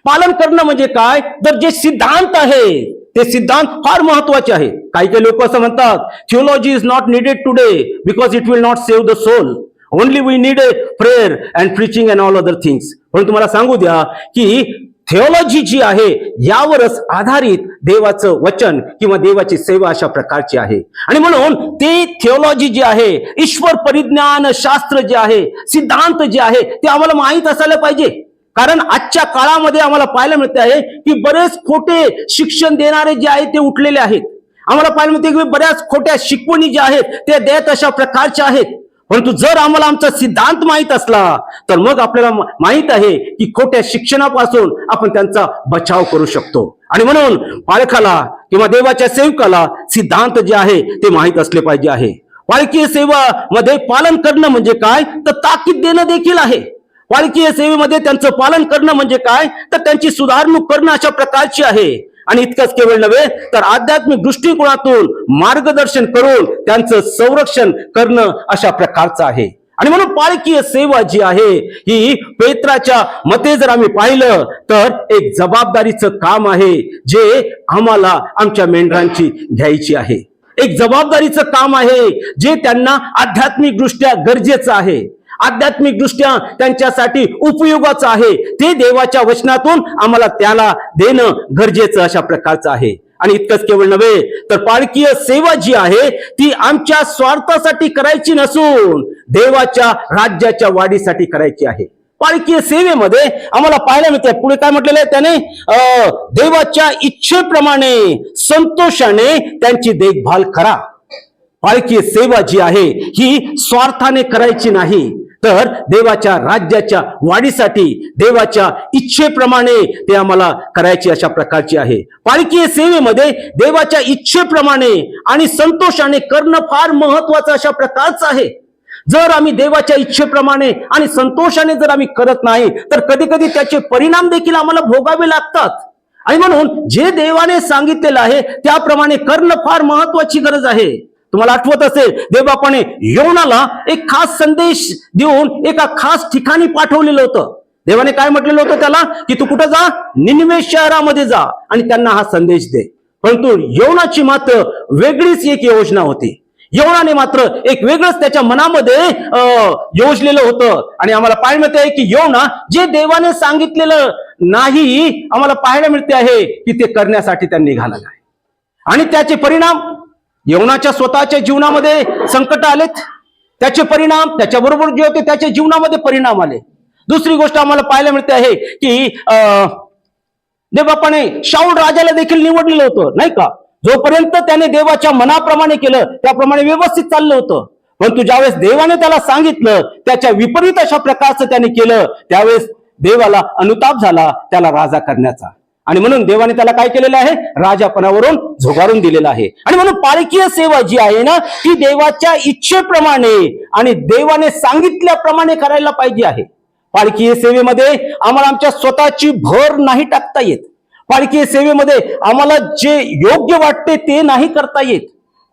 पालन करणं म्हणजे काय, तर जे सिद्धांत आहे ते सिद्धांत फार महत्वाचे आहे. काही काही लोक असं म्हणतात, theology is not needed today because it will not save the soul, only we need a prayer and preaching and all other things. पण तुम्हाला सांगू द्या की थिओलॉजी जी आहे यावरच आधारित देवाचं वचन किंवा देवाची सेवा अशा प्रकारची आहे. आणि म्हणून ते थिओलॉजी जी आहे, ईश्वर परिज्ञान शास्त्र जे आहे, सिद्धांत जे आहे ते आम्हाला माहीत असायला पाहिजे. कारण आजच्या काळामध्ये आम्हाला पाहायला मिळते आहे की बरेच खोटे शिक्षण देणारे जे आहेत ते उठलेले आहेत. आम्हाला पाहायला मिळते की बऱ्याच खोट्या शिकवणी ज्या आहेत ते देत अशा प्रकारच्या आहेत. परंतु जर आम्हाला आमचा सिद्धांत माहीत असला तर मग आपल्याला माहीत आहे की खोट्या शिक्षणापासून आपण त्यांचा बचाव करू शकतो. आणि म्हणून पालकाला किंवा देवाच्या सेवकाला सिद्धांत जे आहे ते माहीत असले पाहिजे आहे. पालकीय सेवा मध्ये पालन करणं म्हणजे काय, तर ताकीद देणं देखील आहे. पालकीय सेवेमध्ये त्यांचं पालन करणं म्हणजे काय, तर त्यांची सुधारणूक करणं अशा प्रकारची आहे. आणि इतकंच केवळ नव्हे तर आध्यात्मिक दृष्टिकोनातून मार्गदर्शन करून त्यांचं संरक्षण करणं अशा प्रकारचं आहे. आणि म्हणून पालकीय सेवा जी आहे ही पेत्राच्या मते जर आम्ही पाहिलं तर एक जबाबदारीचं काम आहे जे आम्हाला आमच्या मेंढरांची घ्यायची आहे. एक जबाबदारीचं काम आहे जे त्यांना आध्यात्मिक दृष्ट्या गरजेचं आहे, आध्यात्मिक दृष्ट्या त्यांच्यासाठी उपयोगाचं आहे. ते देवाच्या वचनातून आम्हाला त्याला देणं गरजेचं अशा प्रकारचं आहे. आणि इतकंच केवळ नव्हे तर पालकीय सेवा जी आहे ती आमच्या स्वार्थासाठी करायची नसून देवाच्या राज्याच्या वाढीसाठी करायची आहे. पालकीय सेवेमध्ये आम्हाला पाहायला मिळते, पुढे काय म्हटलेलं आहे त्याने, देवाच्या इच्छेप्रमाणे संतोषाने त्यांची देखभाल करा. पालकीय सेवा जी आहे ही स्वार्थाने करायची नाही, तर देवाच्या राज्याच्या वाढीसाठी देवाच्या इच्छेप्रमाणे ते आम्हाला करायची अशा प्रकारची आहे. पालकीय सेवेमध्ये देवाच्या इच्छेप्रमाणे आणि संतोषाने करणं फार महत्वाचं अशा प्रकारचं आहे. जर आम्ही देवाच्या इच्छेप्रमाणे आणि संतोषाने जर आम्ही करत नाही तर कधी कधी त्याचे परिणाम देखील आम्हाला भोगावे लागतात. आणि म्हणून जे देवाने सांगितलेलं आहे त्याप्रमाणे करणं फार महत्वाची गरज आहे. तुम्हाला आठवत असेल, देवबापाने योनाला एक खास संदेश देऊन एका खास ठिकाणी पाठवलेलं होतं. देवाने काय म्हटलेलं होतं त्याला, की तू कुठं जा, निनिवे शहरामध्ये जा आणि त्यांना हा संदेश दे. परंतु योनाची मात्र वेगळीच एक योजना होती. योनाने मात्र एक वेगळंच त्याच्या मनामध्ये योजलेलं होतं. आणि आम्हाला पाहायला मिळते की योना जे देवाने सांगितलेलं नाही आम्हाला पाहायला मिळते आहे की ते करण्यासाठी त्यांनी निघाला नाही. आणि त्याचे परिणाम योनाच्या स्वतःच्या जीवनामध्ये संकट आलेत. त्याचे परिणाम त्याच्याबरोबर जे होते त्याच्या जीवनामध्ये परिणाम आले. दुसरी गोष्ट आम्हाला पाहायला मिळते आहे की देवबापाने शाऊल राजाला देखील निवडलेलं होतं, नाही का. जोपर्यंत त्याने देवाच्या मनाप्रमाणे केलं त्याप्रमाणे व्यवस्थित चाललं होतं. परंतु ज्यावेळेस देवाने त्याला सांगितलं त्याच्या विपरीत अशा प्रकारचं त्याने केलं त्यावेळेस देवाला अनुताप झाला त्याला राजा करण्याचा. आणि म्हणून देवाने त्याला काय केलेलं आहे, राजापणावरून झुगारून दिलेलं आहे. आणि म्हणून पालकीय सेवा जी आहे ना ती देवाच्या इच्छेप्रमाणे आणि देवाने सांगितल्याप्रमाणे करायला पाहिजे आहे. पालकीय सेवेमध्ये आम्हाला आमच्या स्वतःची भर नाही टाकता येत. पालकीय सेवेमध्ये आम्हाला जे योग्य वाटते ते नाही करता येत.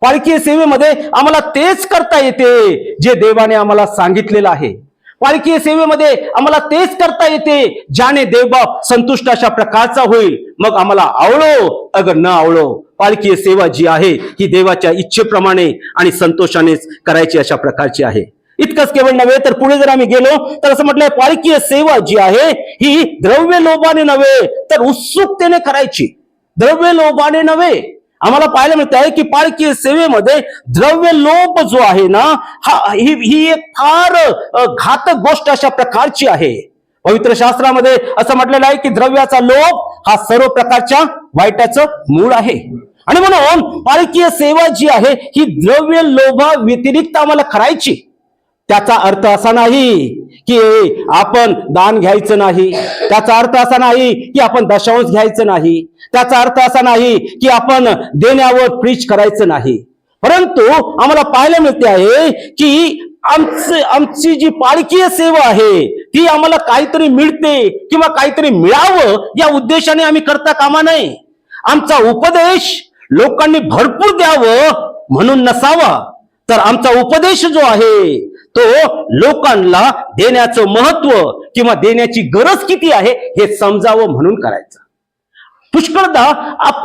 पालकीय सेवेमध्ये आम्हाला तेच करता येते जे देवाने आम्हाला सांगितलेलं आहे. पालकीय सेवेमध्ये आम्हाला तेच करता येते ज्याने देवबाप संतुष्ट अशा प्रकारचा होईल. मग आम्हाला आवडो अगर न आवडो, पालकीय सेवा जी आहे ही देवाच्या इच्छेप्रमाणे आणि संतोषानेच करायची अशा प्रकारची आहे. इतकंच केवळ नव्हे तर पुढे जर आम्ही गेलो तर असं म्हटलंय, पालकीय सेवा जी आहे ही द्रव्य लोभाने नव्हे तर उत्सुकतेने करायची. द्रव्य लोभाने नव्हे. आम्हाला पाहायला मिळत आहे की पालकीय सेवेमध्ये द्रव्य लोभ जो आहे ना ही एक फार घातक गोष्ट अशा प्रकारची आहे. पवित्र शास्त्रामध्ये असं म्हटलेलं आहे की द्रव्याचा लोभ हा सर्व प्रकारच्या वाईटाचं मूळ आहे. आणि म्हणून पालकीय सेवा जी आहे ही द्रव्य लोभा व्यतिरिक्त आम्हाला करायची. त्याचा अर्थ असा नाही की आपण दान घ्यायचं नाही. त्याचा अर्थ असा नाही की आपण दशांश घ्यायचं नाही. त्याचा अर्थ असा नाही की आपण देण्यावर प्रीच करायचं नाही. परंतु आम्हाला पाहायला मिळते आहे की आमची जी पालकीय सेवा आहे ती आम्हाला काहीतरी मिळते किंवा काहीतरी मिळावं या उद्देशाने आम्ही करता कामा नये. आमचा उपदेश लोकांनी भरपूर द्यावं म्हणून नसावा, तर आमचा उपदेश जो आहे तो लोकांना देण्याचं महत्व किंवा देण्याची गरज किती आहे हे समजावं म्हणून करायचं. पुष्कळदा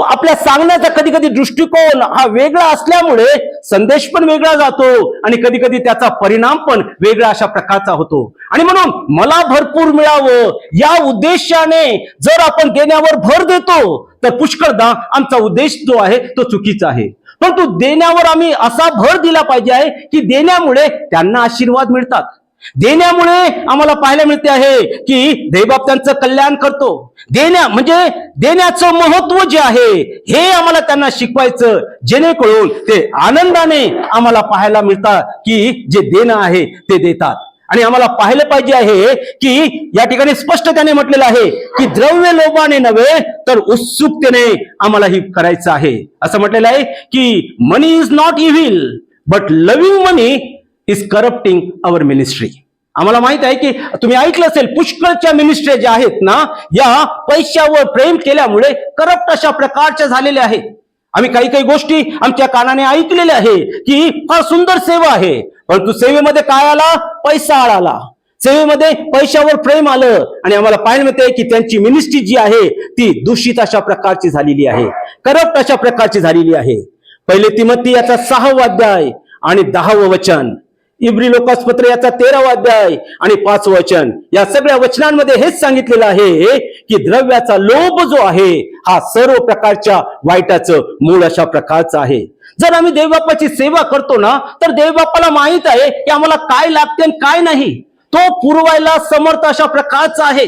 आपल्या सांगण्याचा कधी कधी दृष्टिकोन हा वेगळा असल्यामुळे संदेश पण वेगळा जातो आणि कधी कधी त्याचा परिणाम पण वेगळा अशा प्रकारचा होतो. आणि म्हणून मला भरपूर मिळावं या उद्देशाने जर आपण देण्यावर भर देतो तर पुष्कळदा आमचा उद्देश जो आहे तो चुकीचा आहे. परंतु देण्यावर आम्ही असा भर दिला पाहिजे आहे की देण्यामुळे त्यांना आशीर्वाद मिळतात. देण्यामुळे आम्हाला पाहायला मिळते आहे की देवबाप त्यांचं कल्याण करतो. म्हणजे देण्याचं महत्व जे आहे हे आम्हाला त्यांना शिकवायचं, जेणेकरून ते आनंदाने आम्हाला पाहायला मिळतात की जे देणं आहे ते देतात. आणि आम्हाला पाहिलं पाहिजे आहे की या ठिकाणी स्पष्ट त्याने म्हटलेलं आहे की द्रव्य लोभाने नव्हे तर उत्सुकतेने आम्हाला ही करायचं आहे. असं म्हटलेलं आहे की money is not evil but loving money is corrupting our ministry. आम्हाला माहित आहे की तुम्ही ऐकलं असेल पुष्कळच्या मिनिस्ट्री ज्या आहेत ना या पैशावर प्रेम केल्यामुळे करप्ट अशा प्रकारच्या झालेल्या आहेत. आम्ही काही काही गोष्टी आमच्या कानाने ऐकलेल्या आहे की फार सुंदर सेवा आहे, परंतु सेवेमध्ये काय आला, पैसा आला. सेवेमध्ये पैशावर प्रेम आलं आणि आम्हाला पाहायला मिळते की त्यांची मिनिस्ट्री जी आहे ती दूषित अशा प्रकारची झालेली आहे, करप्ट अशा प्रकारची झालेली आहे. पहिले तिमोथी याचा 6वा अध्याय आणि 10वं वचन इब्री लोकासपत्र याचा 13वा अध्याय आणि 5 वचन, या सगळ्या वचनांमध्ये हेच सांगितलेलं आहे की द्रव्याचा लोभ जो आहे हा सर्व प्रकारच्या वाईटाचं मूळ अशा प्रकारचं आहे. जर आम्ही देवबापाची सेवा करतो ना, तर देवबापाला माहित आहे की आम्हाला काय लागते आणि काय नाही, तो पुरवायला समर्थ अशा प्रकारचा आहे.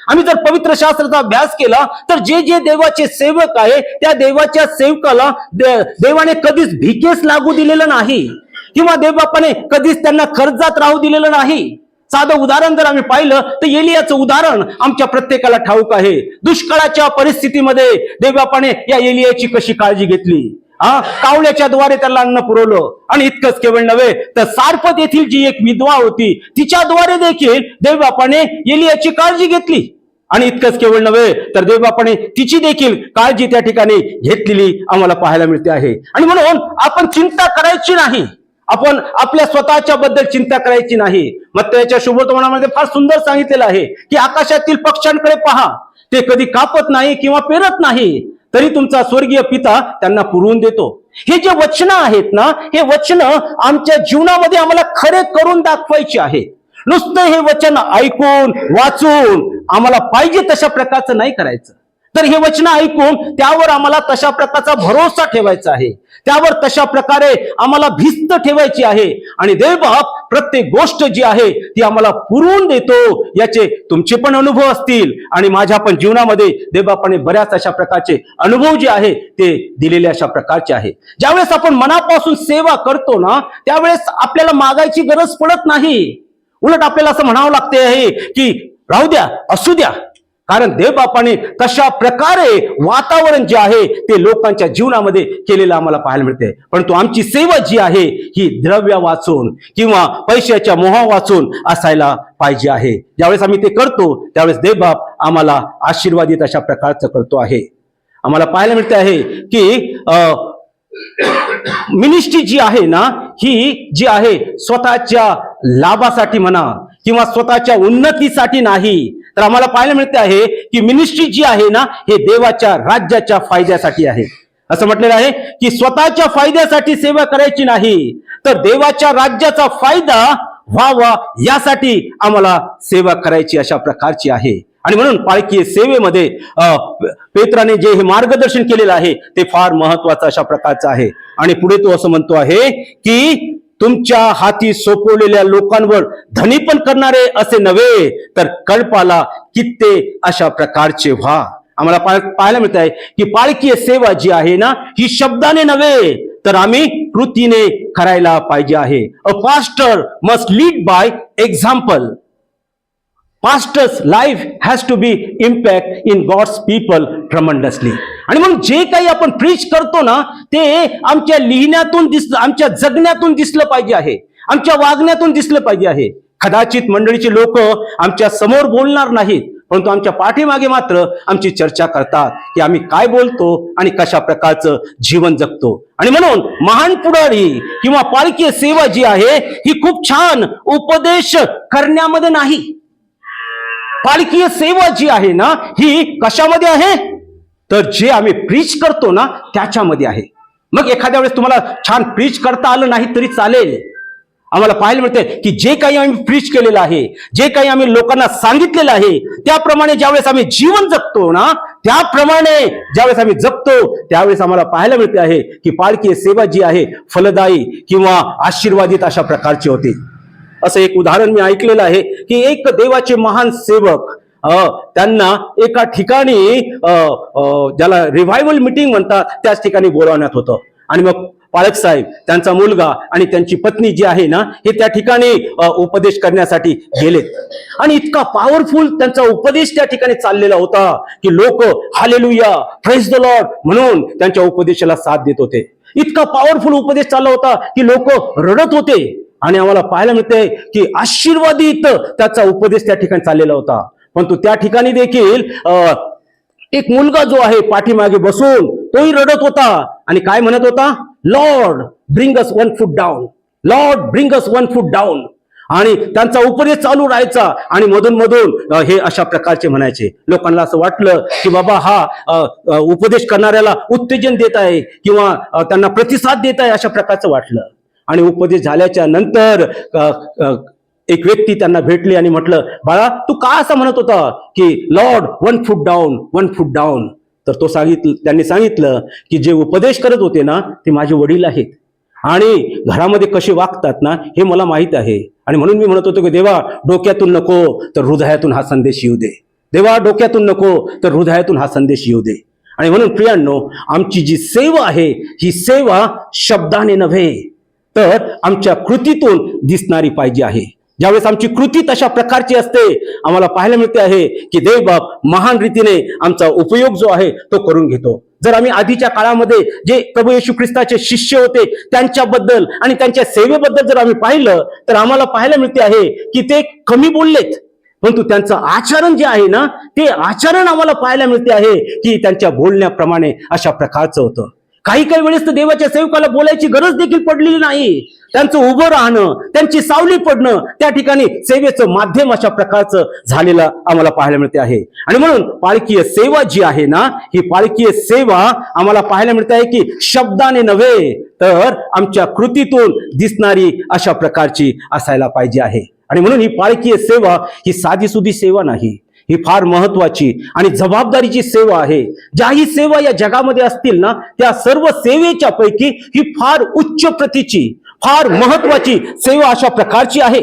आम्ही जर पवित्र शास्त्राचा अभ्यास केला तर जे जे देवाचे सेवक आहे त्या देवाच्या सेवकाला देवाने कधीच भिकेस लागू दिलेलं नाही किंवा देवबापाने कधीच त्यांना कर्जात राहू दिलेलं नाही. साधं उदाहरण जर आम्ही पाहिलं तर एलियाचं उदाहरण आमच्या प्रत्येकाला ठाऊक आहे. दुष्काळाच्या परिस्थितीमध्ये देवबापाने या एलियाची कशी काळजी घेतली. कावळ्याच्या द्वारे त्याला अन्न पुरवलं. आणि इतकंच केवळ नव्हे तर सारपत येथील जी एक विधवा होती तिच्याद्वारे देखील देवबापाने एलियाची काळजी घेतली. आणि इतकंच केवळ नव्हे तर देवबापाने तिची देखील काळजी त्या ठिकाणी घेतलेली आम्हाला पाहायला मिळते आहे. आणि म्हणून आपण चिंता करायची नाही, आपण आपल्या स्वतःच्या बद्दल चिंता करायची नाही. मत्तयाच्या शुभवर्तमानामध्ये फार सुंदर सांगितलेलं आहे की आकाशातील पक्ष्यांकडे पहा, ते कधी कापत नाही किंवा पेरत नाही, तरी तुमचा स्वर्गीय पिता त्यांना पुरवून देतो. हे जे वचन आहेत ना, हे वचन आमच्या जीवनामध्ये आम्हाला खरे करून दाखवायचे आहेत. नुसतं हे वचन ऐकून वाचून आम्हाला पाहिजे तशा प्रकारचं नाही करायचं. तर हे वचन ऐकून त्यावर आम्हाला तशा प्रकारचा भरोसा ठेवायचा आहे, त्यावर तशा प्रकारे आम्हाला भिस्त ठेवायची आहे. आणि देवबाप प्रत्येक गोष्ट जी आहे ती आम्हाला पुरवून देतो. याचे तुमचे पण अनुभव असतील आणि माझ्या पण जीवनामध्ये देवबापाने बऱ्याच अशा प्रकारचे अनुभव जे आहे ते दिलेले अशा प्रकारचे आहे. ज्यावेळेस आपण मनापासून सेवा करतो ना, त्यावेळेस आपल्याला मागायची गरज पडत नाही. उलट आपल्याला असं म्हणावं लागते आहे की राहू द्या, असू द्या, कारण देवबापाने तशा प्रकारे वातावरण जे आहे ते लोकांच्या जीवनामध्ये केलेलं आम्हाला पाहायला मिळते. परंतु आमची सेवा जी आहे ही द्रव्य वाचून किंवा पैशाच्या मोहा वाचून असायला पाहिजे आहे. ज्यावेळेस आम्ही ते करतो त्यावेळेस देवबाप आम्हाला आशीर्वादित अशा प्रकारचं करतो आहे. आम्हाला पाहायला मिळते आहे की मिनिस्ट्री जी आहे ना, ही जी आहे स्वतःच्या लाभासाठी म्हणा किंवा स्वतःच्या उन्नतीसाठी नाही, तर आम्हाला पाहायला मिळते आहे की मिनिस्ट्री जी आहे ना, हे देवाच्या राज्याच्या फायद्यासाठी आहे. असं म्हटलेलं आहे की स्वतःच्या फायद्यासाठी सेवा करायची नाही, तर देवाच्या राज्याचा फायदा व्हावा यासाठी आम्हाला सेवा करायची अशा प्रकारची आहे. आणि म्हणून पालखी सेवेमध्ये पेत्राने जे हे मार्गदर्शन केलेलं आहे ते फार महत्वाचं अशा प्रकारचं आहे. आणि पुढे तो असं म्हणतो आहे की तुमच्या हाती सोपवलेल्या लोकांवर धनी पण करणारे असे नव्हे, तर कळपाला कित्ते अशा प्रकारचे व्हा. आम्हाला पाहायला मिळत आहे की पालखी सेवा जी आहे ना, ही शब्दाने नव्हे तर आम्ही कृतीने करायला पाहिजे आहे. A pastor must lead by example. Pastor's life has to be impact in God's people tremendously. आणि मग जे काही आपण प्रीच करतो ना, ते आमच्या लिहिण्यातून आमच्या जगण्यातून दिसलं पाहिजे आहे, आमच्या वागण्यातून दिसलं पाहिजे आहे. कदाचित मंडळीचे लोक आमच्या समोर बोलणार नाहीत, परंतु आमच्या पाठीमागे मात्र आमची चर्चा करतात की आम्ही काय बोलतो आणि कशा प्रकारचं जीवन जगतो. आणि म्हणून महान पुढारी किंवा पालखी सेवा जी आहे ही खूप छान उपदेश करण्यामध्ये नाही. पालखी सेवा जी आहे ना, ही कशामध्ये आहे, तर जे आम्ही प्रीच करतो ना त्याच्यामध्ये आहे. मग एखाद्या वेळेस तुम्हाला छान प्रीच करता आलं नाही तरी चालेल. आम्हाला पाहायला मिळते की जे काही आम्ही प्रीच केलेलं आहे, जे काही आम्ही लोकांना सांगितलेलं आहे, त्याप्रमाणे ज्यावेळेस आम्ही जीवन जगतो ना, त्याप्रमाणे ज्यावेळेस आम्ही जगतो त्यावेळेस आम्हाला पाहायला मिळते आहे की पालखी सेवा जी आहे फलदायी किंवा आशीर्वादित अशा प्रकारची होती. असं एक उदाहरण मी ऐकलेलं आहे की एक देवाचे महान सेवक त्यांना एका ठिकाणी ज्याला रिव्हायवल मीटिंग म्हणतात त्याच ठिकाणी बोलावण्यात होतं. आणि मग पालक साहेब, त्यांचा मुलगा आणि त्यांची पत्नी जी आहे ना, हे त्या ठिकाणी उपदेश करण्यासाठी गेलेत. आणि इतका पॉवरफुल त्यांचा उपदेश त्या ठिकाणी चाललेला होता की लोक हालेलुया, प्रेज द लॉर्ड म्हणून त्यांच्या उपदेशाला साथ देत होते. इतका पॉवरफुल उपदेश चालला होता की लोक रडत होते. आणि आम्हाला पाहायला मिळते की आशीर्वादित त्याचा उपदेश त्या ठिकाणी चाललेला होता. परंतु त्या ठिकाणी देखील एक मुलगा जो आहे पाठीमागे बसून तोही रडत होता आणि काय म्हणत होता, लॉर्ड ब्रिंग अस 1 फूट डाऊन, लॉर्ड ब्रिंग अस 1 फूट डाऊन. आणि त्यांचा उपदेश चालू राहायचा आणि मधून मधून हे अशा प्रकारचे म्हणायचे. लोकांना असं वाटलं की बाबा हा उपदेश करणाऱ्याला उत्तेजन देत आहे किंवा त्यांना प्रतिसाद देत आहे अशा प्रकारचं वाटलं. आणि उपदेश झाल्याच्या नंतर एक व्यक्ती त्यांना भेटली आणि म्हटलं, बाळा तू का असं म्हणत होता की लॉर्ड 1 फूट डाऊन 1 फूट डाऊन? तर त्यांनी सांगितलं की जे उपदेश करत होते ना ते माझे वडील आहेत आणि घरामध्ये कसे वागतात ना हे मला माहित आहे. आणि म्हणून मी म्हणत होतो की देवा डोक्यातून नको तर हृदयातून हा संदेश येऊ दे. देवा डोक्यातून नको तर हृदयातून हा संदेश येऊ दे. आणि म्हणून प्रियांनो, आमची जी सेवा आहे ही सेवा शब्दाने नव्हे तर आमच्या कृतीतून दिसणारी पाहिजे आहे. ज्यावेळेस आमची कृती तशा प्रकारची असते आम्हाला पाहायला मिळते आहे की देवबाप महान रीतीने आमचा उपयोग जो आहे तो करून घेतो. जर आम्ही आधीच्या काळामध्ये जे प्रभू येशू ख्रिस्ताचे शिष्य होते त्यांच्याबद्दल आणि त्यांच्या सेवेबद्दल जर आम्ही पाहिलं तर आम्हाला पाहायला मिळते आहे की ते कमी बोललेत, परंतु त्यांचं आचरण जे आहे ना ते आचरण आम्हाला पाहायला मिळते आहे की त्यांच्या बोलण्याप्रमाणे अशा प्रकारचं होतं. काही वेळेस तर देवाच्या सेवकाला बोलायची गरज देखील पडलेली नाही. त्यांचं उभं राहणं, त्यांची सावली पडणं त्या ठिकाणी सेवेचं माध्यम अशा प्रकारचं झालेलं आम्हाला पाहायला मिळते आहे. आणि म्हणून पालकीय सेवा जी आहे ना ही पालकीय सेवा आम्हाला पाहायला मिळते आहे की शब्दाने नव्हे तर आमच्या कृतीतून दिसणारी अशा प्रकारची असायला पाहिजे आहे. आणि म्हणून ही पालकीय सेवा ही साधीसुधी सेवा नाही, ही फार महत्वाची आणि जबाबदारीची सेवा आहे. ज्याही सेवा या जगामध्ये असतील ना त्या सर्व सेवेच्या पैकी ही फार उच्च प्रतीची फार महत्वाची सेवा अशा प्रकारची आहे.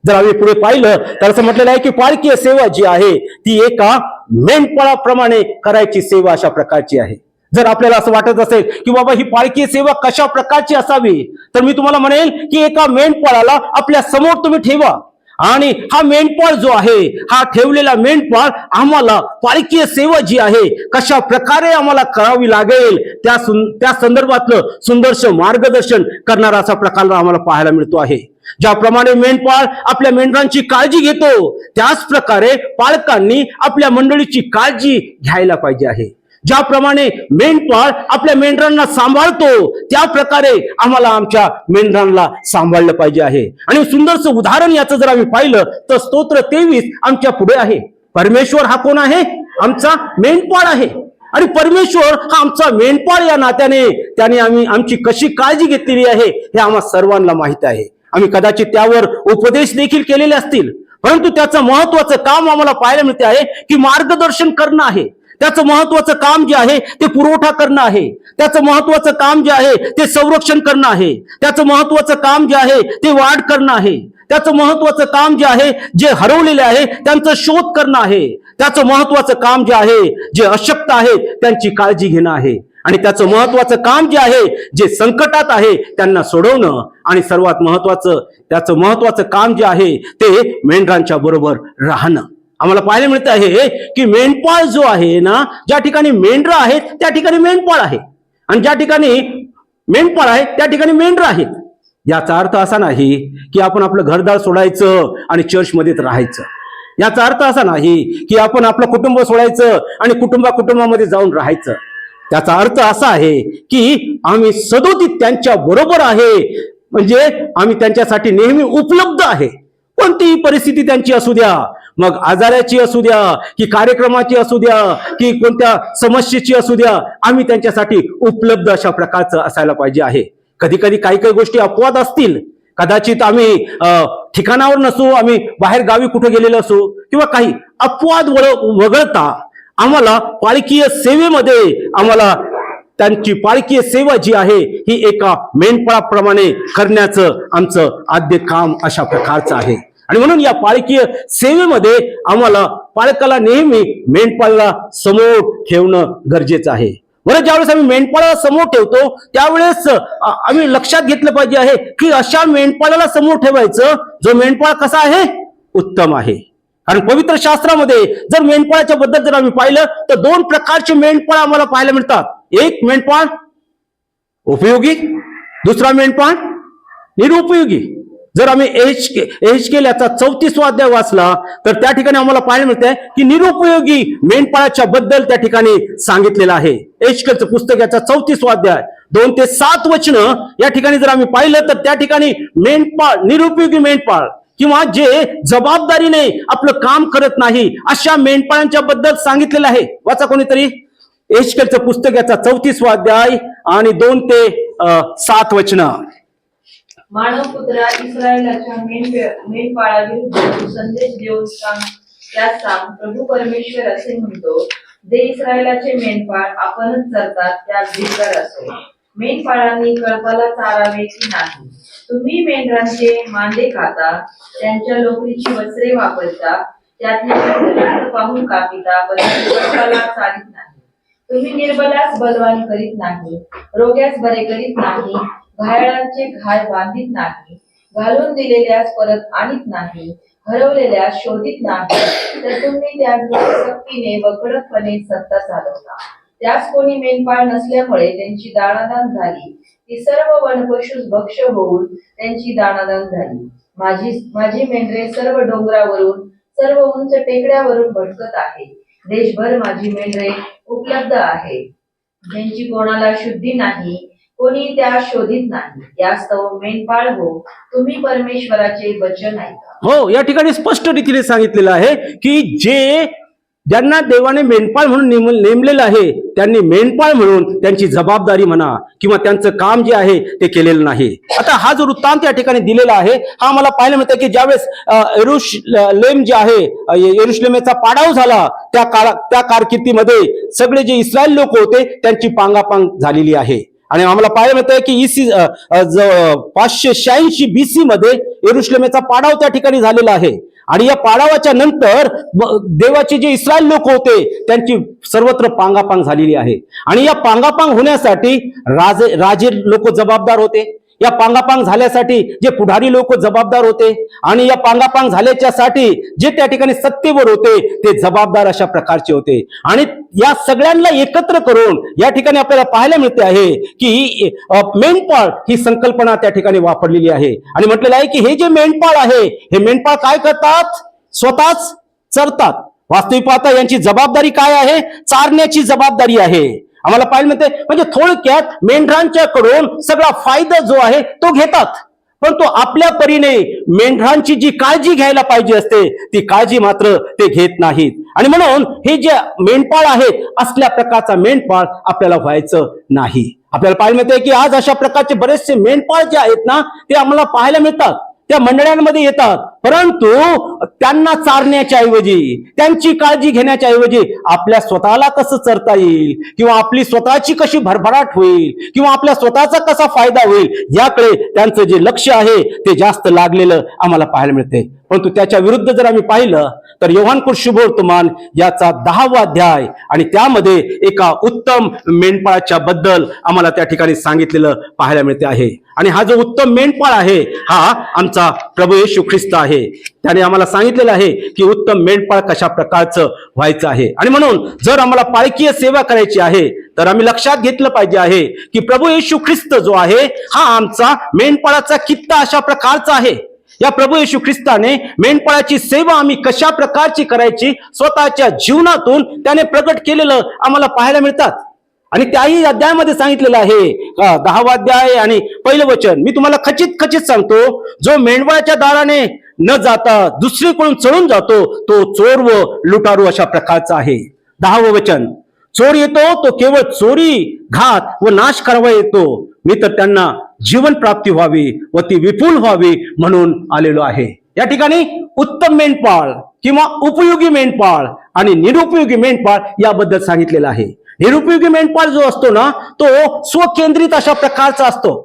जर आम्ही पुढे पाहिलं तर असं म्हटलेलं आहे की पालकीय सेवा जी आहे ती एका मेंढपाळाप्रमाणे करायची सेवा अशा प्रकारची आहे. जर आपल्याला असं वाटत असेल की बाबा ही पालकीय सेवा कशा प्रकारची असावी तर मी तुम्हाला म्हणेल की एका मेंढपाळाला आपल्या समोर तुम्ही ठेवा आणि हा मेंढपाळ जो आहे हा ठेवलेला मेंढपाळ आम्हाला पालकीय सेवा जी आहे कशा प्रकारे आम्हाला करावी लागेल त्या संदर्भातलं सुंदरश मार्गदर्शन करणारा असा प्रकार आम्हाला पाहायला मिळतो आहे. ज्याप्रमाणे मेंढपाळ आपल्या मेंढरांची काळजी घेतो त्याच प्रकारे पालकांनी आपल्या मंडळीची काळजी घ्यायला पाहिजे आहे. ज्याप्रमाणे मेंढपाळ आपल्या मेंढरांना सांभाळतो त्या प्रकारे आम्हाला आमच्या मेंढरांना सांभाळलं पाहिजे आहे. आणि सुंदरचं उदाहरण याचं जर आम्ही पाहिलं तर स्तोत्र 23 आमच्या पुढे आहे. परमेश्वर हा कोण आहे? आमचा मेंढपाळ आहे. आणि परमेश्वर हा आमचा मेंढपाळ या नात्याने त्याने आमची कशी काळजी घेतलेली आहे हे आम्हा सर्वांना माहित आहे. आम्ही कदाचित त्यावर उपदेश देखील केलेले असतील, परंतु त्याचं महत्वाचं काम आम्हाला पाहायला मिळते आहे की मार्गदर्शन करणं आहे. त्याचं महत्वाचं काम जे आहे ते पुरवठा करणं आहे. त्याचं महत्वाचं काम जे आहे ते संरक्षण करणं आहे. त्याचं महत्वाचं काम जे आहे ते वाढ करणं आहे. त्याचं महत्वाचं काम जे आहे जे हरवलेले आहे त्यांचा शोध करणं आहे. त्याचं महत्वाचं काम जे आहे जे अशक्त आहेत त्यांची काळजी घेणं आहे. आणि त्याचं महत्वाचं काम जे आहे जे संकटात आहे त्यांना सोडवणं. आणि सर्वात महत्वाचं त्याचं महत्वाचं काम जे आहे ते मेंढरांच्या बरोबर राहणं. आम्हाला पाहायला मिळतं आहे की मेंढपाळ जो आहे ना ज्या ठिकाणी मेंढरं आहेत त्या ठिकाणी मेंढपाळ आहे आणि ज्या ठिकाणी मेंढपाळ आहे त्या ठिकाणी मेंढरं आहेत. याचा अर्थ असा नाही की आपण आपलं घरदार सोडायचं आणि चर्चमध्येच राहायचं. याचा अर्थ असा नाही की आपण आपलं कुटुंब सोडायचं आणि कुटुंबामध्ये जाऊन राहायचं. त्याचा अर्थ असा आहे की आम्ही सदोदित त्यांच्या बरोबर आहे, म्हणजे आम्ही त्यांच्यासाठी नेहमी उपलब्ध आहे. कोणतीही परिस्थिती त्यांची असू द्या, मग आजाराची असू द्या की कार्यक्रमाची असू द्या की कोणत्या समस्येची असू द्या, आम्ही त्यांच्यासाठी उपलब्ध अशा प्रकारचं असायला पाहिजे आहे. कधी कधी काही गोष्टी अपवाद असतील, कदाचित आम्ही ठिकाणावर नसू, आम्ही बाहेर गावी कुठे गेलेलो असू किंवा काही अपवाद वगळता आम्हाला पालकीय सेवेमध्ये आम्हाला त्यांची पालकीय सेवा जी आहे ही एका मेंढपाळाप्रमाणे करण्याचं आमचं आद्य काम अशा प्रकारचं आहे. आणि म्हणून या पालकीय सेवेमध्ये आम्हाला पालकाला नेहमी मेंढपाळाला समोर ठेवणं गरजेचं आहे. बरं, ज्यावेळेस आम्ही मेंढपाळाला समोर ठेवतो त्यावेळेस आम्ही लक्षात घेतलं पाहिजे आहे की अशा मेंढपाळाला समोर ठेवायचं जो मेंढपाळ कसा आहे? उत्तम आहे. कारण पवित्र शास्त्रामध्ये जर मेंढपाळाच्या बद्दल जर आम्ही पाहिलं तर 2 प्रकारचे मेंढपाळ आम्हाला पाहायला मिळतात. एक मेंढपाळ उपयोगी, दुसरा मेंढपाळ निरुपयोगी. जर आम्ही एहेजकेलचा 34वा अध्याय वाचला तर त्या ठिकाणी आम्हाला पाहायला मिळते की निरुपयोगी मेंढपाळाच्या बद्दल त्या ठिकाणी सांगितलेलं आहे. एहेजकेलचं पुस्तक याचा 34वा अध्याय 2 ते 7 वचनं या ठिकाणी जर आम्ही पाहिलं तर त्या ठिकाणी मेंढपाळ, निरुपयोगी मेंढपाळ किंवा जे जबाबदारीने आपलं काम करत नाही अशा मेंढपाळांच्या बद्दल सांगितलेलं आहे. वाचा कोणीतरी एहेजकेलचं पुस्तक याचा 34वा अध्याय आणि 2 ते 7 वचनं. मानवपुत्रा, इस्रायलाच्या मेंढपाळाविरुद्ध संदेश देऊन त्यास सांग, प्रभू परमेश्वर असे म्हणतो, जे इस्रायलाचे मेंढपाळ आपणच चरतात त्यात धिक्कार असो. मेंढपाळांनी कळपाला चारावे की नाही? तुम्ही मेंढरांचे मांदे खाता, त्यांच्या लोकरीची वस्त्रे वापरता, त्यातले रक्त पाहून कापिता, परंतु कळपाला चारित नाही. तुम्ही निर्बलास बलवान करीत नाही, रोग्यास बरे करीत नाही, घायाळांचे घाय बांधित नाही, घालून दिलेल्यास परत आणीत नाही, हरवलेल्यास शोधित नाही. तर तुम्ही त्यास सक्तीने व कडकपणे सत्ता चालवता. त्यास कोणी मेंढपाळ नसल्यामुळे त्यांची दाणादाण झाली. ती सर्व वनपशूस भक्ष्य होऊन त्यांची दाणादाण झाली. माझी मेंढरे सर्व डोंगरावरून, सर्व उंच टेकड्यावरून भटकत आहे. देशभर माझी मेंढरे उपलब्ध आहे, ज्यांची कोणाला शुद्धी नाही, कोणी त्या शोधित नाही. यास्तव मेंढपाळ हो, तुम्ही परमेश्वराचे वचन ऐका. हो, या ठिकाणी स्पष्ट रीतीने सांगितलेलं आहे की ज्यांना देवाने मेंढपाळ म्हणून नेमलेलं आहे, त्यांनी मेंढपाळ म्हणून त्यांची जबाबदारी म्हणा किंवा त्यांचं काम जे आहे ते केलेलं नाही. आता हा जो वृत्तांत या ठिकाणी दिलेला आहे, हा मला पाहायला मिळतं की ज्यावेळेस यरूशलेम जे आहे, यरूशलेमेचा पाडाव झाला, त्या कारकिर्दीमध्ये सगळे जे इस्रायल लोक होते त्यांची पांगापांग झालेली आहे. आणि आम्हाला पाहायला मिळतंय की 586 BC मध्ये यरूशलेमेचा पाडाव त्या ठिकाणी झालेला आहे. आणि या पाडावाच्या नंतर देवाचे जे इस्रायल लोक होते त्यांची सर्वत्र पांगापांग झालेली आहे. आणि या पांगापांग होण्यासाठी राजे लोक जबाबदार होते. या पांगापांग झाल्यासाठी जे पुढारी लोक जबाबदार होते. आणि या पांगापांग झाल्याच्यासाठी जे त्या ठिकाणी सत्तेवर होते ते जबाबदार अशा प्रकारचे होते. आणि या सगळ्यांना एकत्र करून या ठिकाणी आपल्याला पाहायला मिळते आहे की मेंढपाळ ही संकल्पना त्या ठिकाणी वापरलेली आहे. आणि म्हटलेलं आहे की हे जे मेंढपाळ आहे, हे मेंढपाळ काय करतात? स्वतःच चरतात. वास्तविक पाहता यांची जबाबदारी काय आहे? चारण्याची जबाबदारी आहे. आम्हाला पाहायला मिळते म्हणजे थोडक्यात मेंढरांच्याकडून सगळा फायदा जो आहे तो घेतात, पण तो आपल्या परीने मेंढरांची जी काळजी घ्यायला पाहिजे असते ती काळजी मात्र ते घेत नाहीत. आणि म्हणून हे जे मेंढपाळ आहेत, असल्या प्रकारचा मेंढपाळ आपल्याला व्हायचं नाही. आपल्याला पाहायला मिळते की आज अशा प्रकारचे बरेचसे मेंढपाळ जे आहेत ना, ते आम्हाला पाहायला मिळतात. त्या मंडळांमध्ये येतात, परंतु त्यांना चारण्याच्या ऐवजी, त्यांची काळजी घेण्याच्या ऐवजी आपल्या स्वतःला कसं चरता येईल किंवा आपली स्वतःची कशी भरभराट होईल किंवा आपल्या स्वतःचा कसा फायदा होईल याकडे त्यांचं जे लक्ष आहे ते जास्त लागलेलं आम्हाला पाहायला मिळते. परंतु त्याच्या विरुद्ध जर आम्ही पाहिलं तर योहानकृत शुभवर्तमान याचा 10वा अध्याय आणि त्यामध्ये एका उत्तम मेंढपाळाच्या बद्दल आम्हाला त्या ठिकाणी सांगितलेलं पाहायला मिळते आहे. आणि हा जो उत्तम मेंढपाळ आहे हा आमचा प्रभू येशू ख्रिस्त आहे. त्याने आम्हाला सांगितलेलं आहे की उत्तम मेंढपाळ कशा प्रकारचं व्हायचं आहे. आणि म्हणून जर आम्हाला पाळकीय सेवा करायची आहे तर आम्ही लक्षात घेतलं पाहिजे आहे की प्रभू येशू ख्रिस्त जो आहे हा आमचा मेंढपाळाचा कित्ता अशा प्रकारचा आहे. या प्रभू येशू ख्रिस्ताने मेंढपाळाची सेवा आम्ही कशा प्रकारची करायची स्वतःच्या जीवनातून त्याने प्रगट केलेलं आम्हाला पाहायला मिळतात. आणि त्याही अध्यायामध्ये सांगितलेलं आहे, 10वा अध्याय आणि पहिलं वचन, मी तुम्हाला खचित सांगतो, जो मेंढपाळाच्या दाराने न जाता दुसरीकडून चढून जातो तो चोर व लुटारू अशा प्रकारचा आहे. 10वं वचन, चोर येतो तो केवळ चोरी, घात व नाश करावा येतो, मी तर त्यांना जीवन प्राप्ती व्हावी व ती विपुल व्हावी म्हणून आलेलो आहे. या ठिकाणी उत्तम मेंढपाळ किंवा उपयोगी मेंढपाळ आणि निरुपयोगी मेंढपाळ याबद्दल सांगितलेलं आहे. निरुपयोगी मेंढपाळ जो असतो ना तो स्वकेंद्रित अशा प्रकारचा असतो.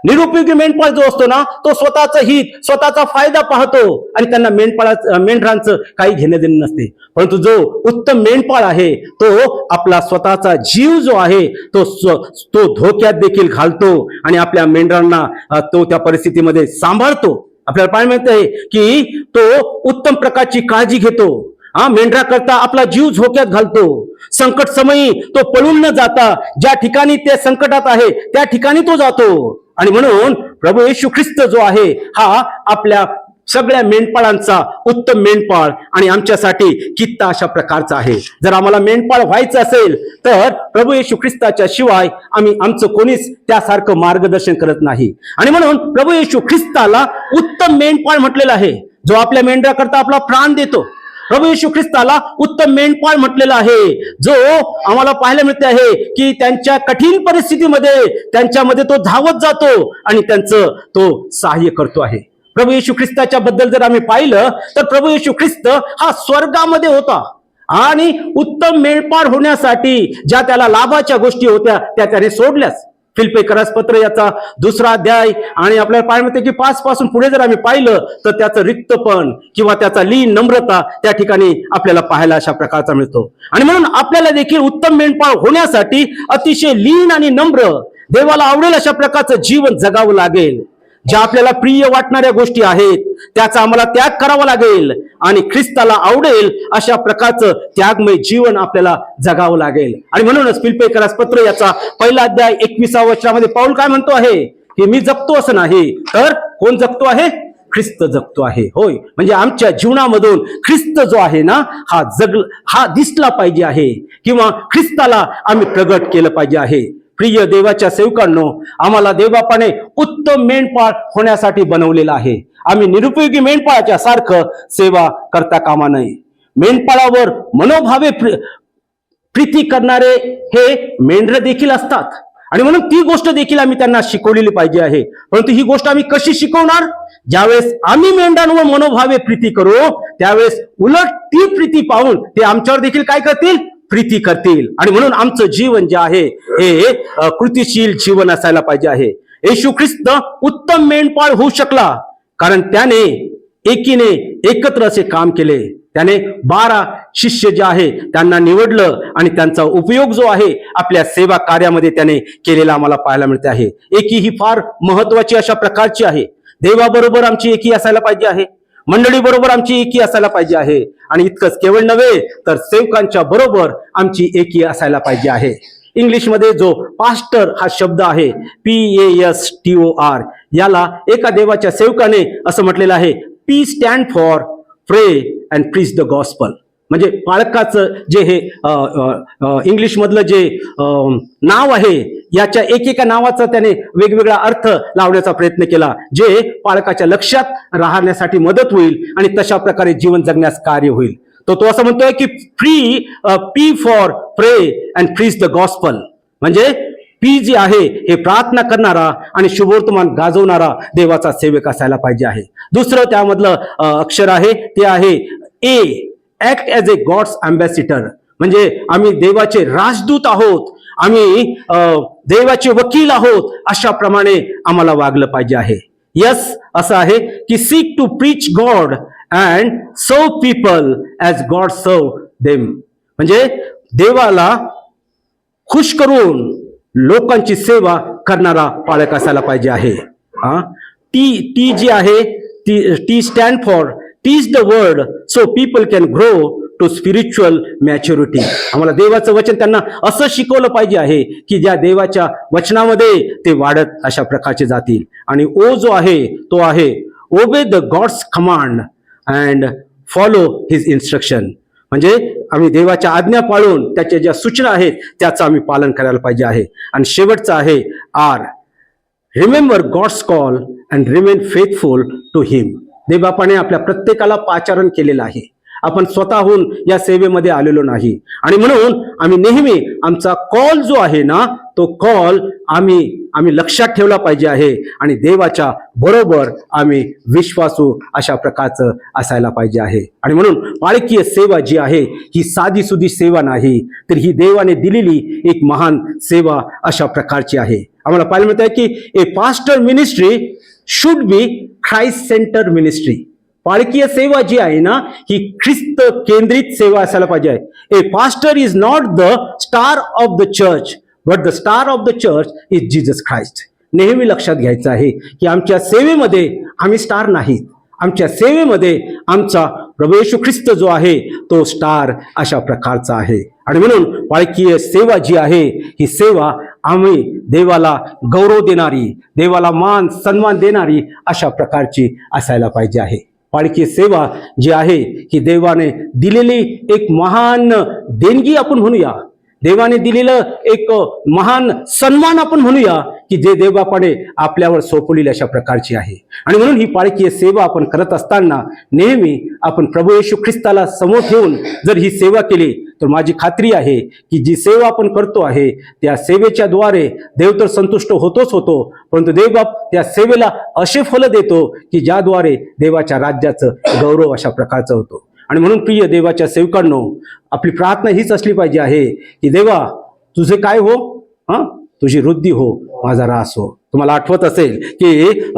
निरुपयोगी मेंढपाळ जो असतो ना तो स्वतःचं हित, स्वतःचा फायदा पाहतो आणि त्यांना मेंढरांचं काही घेणं देणं नसते. परंतु जो उत्तम मेंढपाळ आहे तो आपला स्वतःचा जीव जो आहे तो धोक्यात देखील घालतो आणि आपल्या मेंढरांना तो त्या परिस्थितीमध्ये सांभाळतो. आपल्याला पाहायला मिळतंय की तो उत्तम प्रकारची काळजी घेतो. मेंढरा करता आपला जीव धोक्यात घालतो. संकट समयी तो पळून न जाता ज्या ठिकाणी ते संकटात आहे त्या ठिकाणी तो जातो. आणि म्हणून प्रभू येशू ख्रिस्त जो आहे हा आपल्या सगळ्या मेंढपाळांचा उत्तम मेंढपाळ आणि आमच्यासाठी कित्ता अशा प्रकारचा आहे. जर आम्हाला मेंढपाळ व्हायचं असेल तर प्रभू येशू ख्रिस्ताच्या शिवाय आमचं कोणीच त्यासारखं मार्गदर्शन करत नाही. आणि म्हणून प्रभू येशू ख्रिस्ताला उत्तम मेंढपाळ म्हटलेलं आहे, जो आपल्या मेंढराकरता आपला प्राण देतो. प्रभू येशू ख्रिस्ताला उत्तम मेंढपाळ म्हटलेलं आहे, जो आम्हाला पाहायला मिळते आहे की त्यांच्या कठीण परिस्थितीमध्ये त्यांच्यामध्ये तो धावत जातो आणि त्यांचं तो सहाय्य करतो आहे. प्रभू येशू ख्रिस्ताच्या बद्दल जर आम्ही पाहिलं तर प्रभू येशू ख्रिस्त हा स्वर्गामध्ये होता आणि उत्तम मेंढपाळ होण्यासाठी ज्या त्याला लाभाच्या गोष्टी होत्या त्या त्याने सोडल्याच. फिलिप्पियस पत्र याचा 2रा अध्याय आणि आपल्याला पाहायला मिळते की 5 पासून पुढे जर आम्ही पाहिलं तर त्याचं रिक्तपण किंवा त्याचा लीन नम्रता त्या ठिकाणी आपल्याला पाहायला अशा प्रकारचा मिळतो. आणि म्हणून आपल्याला देखील उत्तम मेंढपाळ होण्यासाठी अतिशय लीन आणि नम्र, देवाला आवडेल अशा प्रकारचं जीवन जगावं लागेल. ज्या आपल्याला प्रिय वाटणाऱ्या गोष्टी आहेत त्याचा आम्हाला त्याग करावा लागेल आणि ख्रिस्ताला आवडेल अशा प्रकारचं त्यागमय जीवन आपल्याला जगावं लागेल. आणि म्हणूनच फिलिप्पियस पत्र याचा 1 अध्याय 21 वचनामध्ये पाऊल काय म्हणतो आहे की मी जगतो असं नाही, तर कोण जगतो आहे? ख्रिस्त जगतो आहे. होय, म्हणजे आमच्या जीवनामधून ख्रिस्त जो आहे ना हा दिसला पाहिजे आहे किंवा ख्रिस्ताला आम्ही प्रगट केलं पाहिजे आहे. प्रिय देवाच्या सेवकांनो, आम्हाला देवबापाने उत्तम मेंढपाळ होण्यासाठी बनवलेलं आहे. आम्ही निरुपयोगी मेंढपाळाच्या सारखं सेवा करता कामा नये. मेंढपाळावर मनोभावे प्रीती करणारे हे मेंढर देखील असतात आणि म्हणून ती गोष्ट देखील आम्ही त्यांना शिकवलेली पाहिजे आहे. परंतु ही गोष्ट आम्ही कशी शिकवणार? ज्यावेळेस आम्ही मेंढ्यांवर मनोभावे प्रीती करू त्यावेळेस उलट ती प्रीती पाहून ते आमच्यावर देखील काय करतील? प्रीती करतील. आणि म्हणून आमचं जीवन जे आहे हे कृतिशील जीवन असायला पाहिजे आहे. येशू ख्रिस्त उत्तम मेंढपाळ होऊ शकला कारण त्याने एकीने एकत्र असे काम केले. त्याने 12 शिष्य जे आहे त्यांना निवडलं आणि त्यांचा उपयोग जो आहे आपल्या सेवा कार्यामध्ये त्याने केलेला आम्हाला पाहायला मिळते आहे. एकी ही फार महत्वाची अशा प्रकारची आहे. देवाबरोबर आमची एकी असायला पाहिजे आहे, मंडळी बरोबर आमची एकी असायला पाहिजे आहे आणि इतकंच केवळ नव्हे तर सेवकांच्या बरोबर आमची एकी असायला पाहिजे आहे. इंग्लिशमध्ये जो पास्टर हा शब्द आहे PASTOR, याला एका देवाच्या सेवकाने असं म्हटलेलं आहे, P stand for prey and preach the gospel. म्हणजे पाळकाचं जे हे इंग्लिश मधलं जे नाव आहे याच्या एकेका नावाचा त्याने वेगवेगळा अर्थ लावण्याचा प्रयत्न केला जे पाळकाच्या लक्षात राहण्यासाठी मदत होईल आणि तशा प्रकारे जीवन जगण्यास कार्य होईल. तो असं म्हणतोय की P for prey and preach the gospel, म्हणजे P जी आहे हे प्रार्थना करणारा आणि शुभवर्तमान गाजवणारा देवाचा सेवक असायला पाहिजे आहे. दुसरं त्यामधलं अक्षर आहे ते आहे A, act as a God's ambassador, म्हणजे आम्ही देवाचे राजदूत आहोत, आम्ही देवाचे वकील आहोत अशा प्रमाणे आम्हाला वागलं पाहिजे आहे. यस असं आहे की seek to preach God and serve people as God serve them, म्हणजे देवाला खुश करून लोकांची सेवा करणारा पाळक असायला पाहिजे आहे. टी जी आहे T stand for teach the word so people can grow to spiritual maturity. आम्हाला देवाचं वचन त्यांना असं शिकवलं पाहिजे आहे की ज्या देवाच्या वचनामध्ये ते वाढत अशा प्रकारचे जातील. आणि ओ जो आहे तो आहे obey the gods command and follow his instruction, म्हणजे आम्ही देवाच्या आज्ञा पाळून त्याच्या ज्या सूचना आहेत त्याचं आम्ही पालन करायला पाहिजे आहे. आणि शेवटचं आहे R, remember God's call and remain faithful to him. देवबापाने आपल्या प्रत्येकाला पाचारण केलेलं आहे. आपण स्वतःहून या सेवेमध्ये आलेलो नाही आणि म्हणून आम्ही नेहमी आमचा कॉल जो आहे ना तो कॉल आम्ही लक्षात ठेवला पाहिजे आहे आणि देवाच्या बरोबर आम्ही विश्वासू अशा प्रकारचं असायला पाहिजे आहे. आणि म्हणून पाळकीय सेवा जी आहे ही साधी सुधी सेवा नाही, तर ही देवाने दिलेली एक महान सेवा अशा प्रकारची आहे. आम्हाला पाहायला मिळत आहे की a pastor ministry should be Christ center ministry. पाळकीय सेवा जी आहे ना ही ख्रिस्त केंद्रित सेवा असायला पाहिजे आहे. A pastor is not the star of the church but the star of the church is Jesus Christ. नेहमी लक्षात घ्यायचं आहे की आमच्या सेवेमध्ये आम्ही स्टार नाहीत, आमच्या सेवेमध्ये आमचा प्रभू येशू ख्रिस्त जो आहे तो स्टार अशा प्रकारचा आहे. आणि म्हणून पाळकीय सेवा जी आहे ही सेवा आम्ही देवाला गौरव देणारी, देवाला मान सन्मान देणारी अशा प्रकारची असायला पाहिजे आहे. पाळकीय सेवा जी आहे ही देवाने दिलेली एक महान देणगी आपण म्हणूया. देवाने दिलेलं एक महान सन्मान आपण म्हणूया की जे देवबापाने आपल्यावर सोपवलेली अशा प्रकारची आहे. आणि म्हणून ही पाळकीय सेवा आपण करत असताना नेहमी आपण प्रभू येशू ख्रिस्ताला समोर ठेवून जर ही सेवा केली तर माझी खात्री आहे की जी सेवा आपण करतो आहे त्या सेवेच्या द्वारे देव तर संतुष्ट होतो, परंतु देवबाप त्या सेवेला असे फल देतो की ज्याद्वारे देवाच्या राज्याचं गौरव अशा प्रकारचा होतो. आणि म्हणून प्रिय देवाच्या सेवकांनो, आपली प्रार्थना हीच असली पाहिजे आहे की देवा तुझे काय हो, तुझी वृद्धी हो, माझा रास हो. तुम्हाला आठवत असेल की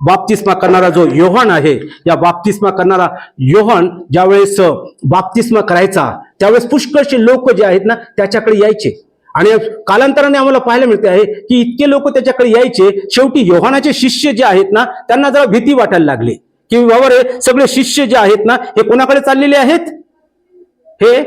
बाप्तिस्मा करणारा जो योहान आहे, या बाप्तिस्मा करणारा योहान ज्यावेळेस बाप्तिस्मा करायचा त्यावेळेस पुष्कळचे लोक जे आहेत ना त्याच्याकडे यायचे. आणि कालांतराने आम्हाला पाहायला मिळते आहे की इतके लोक त्याच्याकडे यायचे, शेवटी योहानाचे शिष्य जे आहेत ना त्यांना जरा भीती वाटायला लागली की बाबा रे सगळे शिष्य जे आहेत ना हे कोणाकडे चाललेले आहेत, हे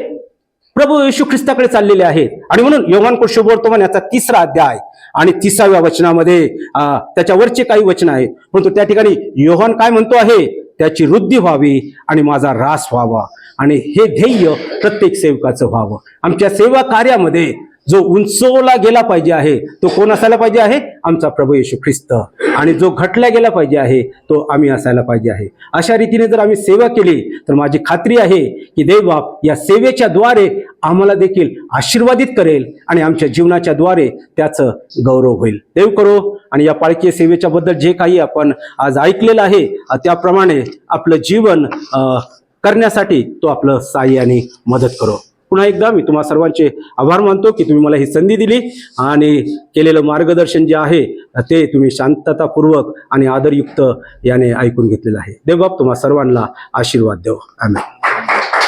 प्रभू येशू ख्रिस्ताकडे चाललेले आहेत. आणि म्हणून योहान को शुभवर्तमान याचा 3रा अध्याय आणि 30व्या वचनामध्ये त्याच्यावरचे काही वचन आहेत, परंतु त्या ठिकाणी योहान काय म्हणतो आहे, त्याची वृद्धी व्हावी आणि माझा ऱ्हास व्हावा. आणि हे ध्येय प्रत्येक सेवकाचं व्हावं. आमच्या सेवा कार्यामध्ये जो उंचवला गेला पाहिजे आहे तो कोण असायला पाहिजे आहे, आमचा प्रभू येशू ख्रिस्त. आणि जो घटला गेला पाहिजे आहे तो आम्ही असायला पाहिजे आहे. अशा रीतीने जर आम्ही सेवा केली तर माझी खात्री आहे की देवबाप या सेवेच्या द्वारे आम्हाला देखील आशीर्वादित करेल आणि आमच्या जीवनाच्या द्वारे त्याचं गौरव होईल. देव करो आणि या पाळकीय सेवेच्या बद्दल जे काही आपण आज ऐकलेलं आहे त्याप्रमाणे आपलं जीवन करण्यासाठी तो आपलं साहाय्याने मदत करो. पुन्हा एकदा मी तुम्हा सर्वांचे आभार मानतो की तुम्ही मला ही संधी दिली आणि केलेलं मार्गदर्शन जे आहे ते तुम्ही शांततापूर्वक आणि आदरयुक्त याने ऐकून घेतलेलं आहे. देवबाप तुम्हा सर्वांना आशीर्वाद देव. आमेन.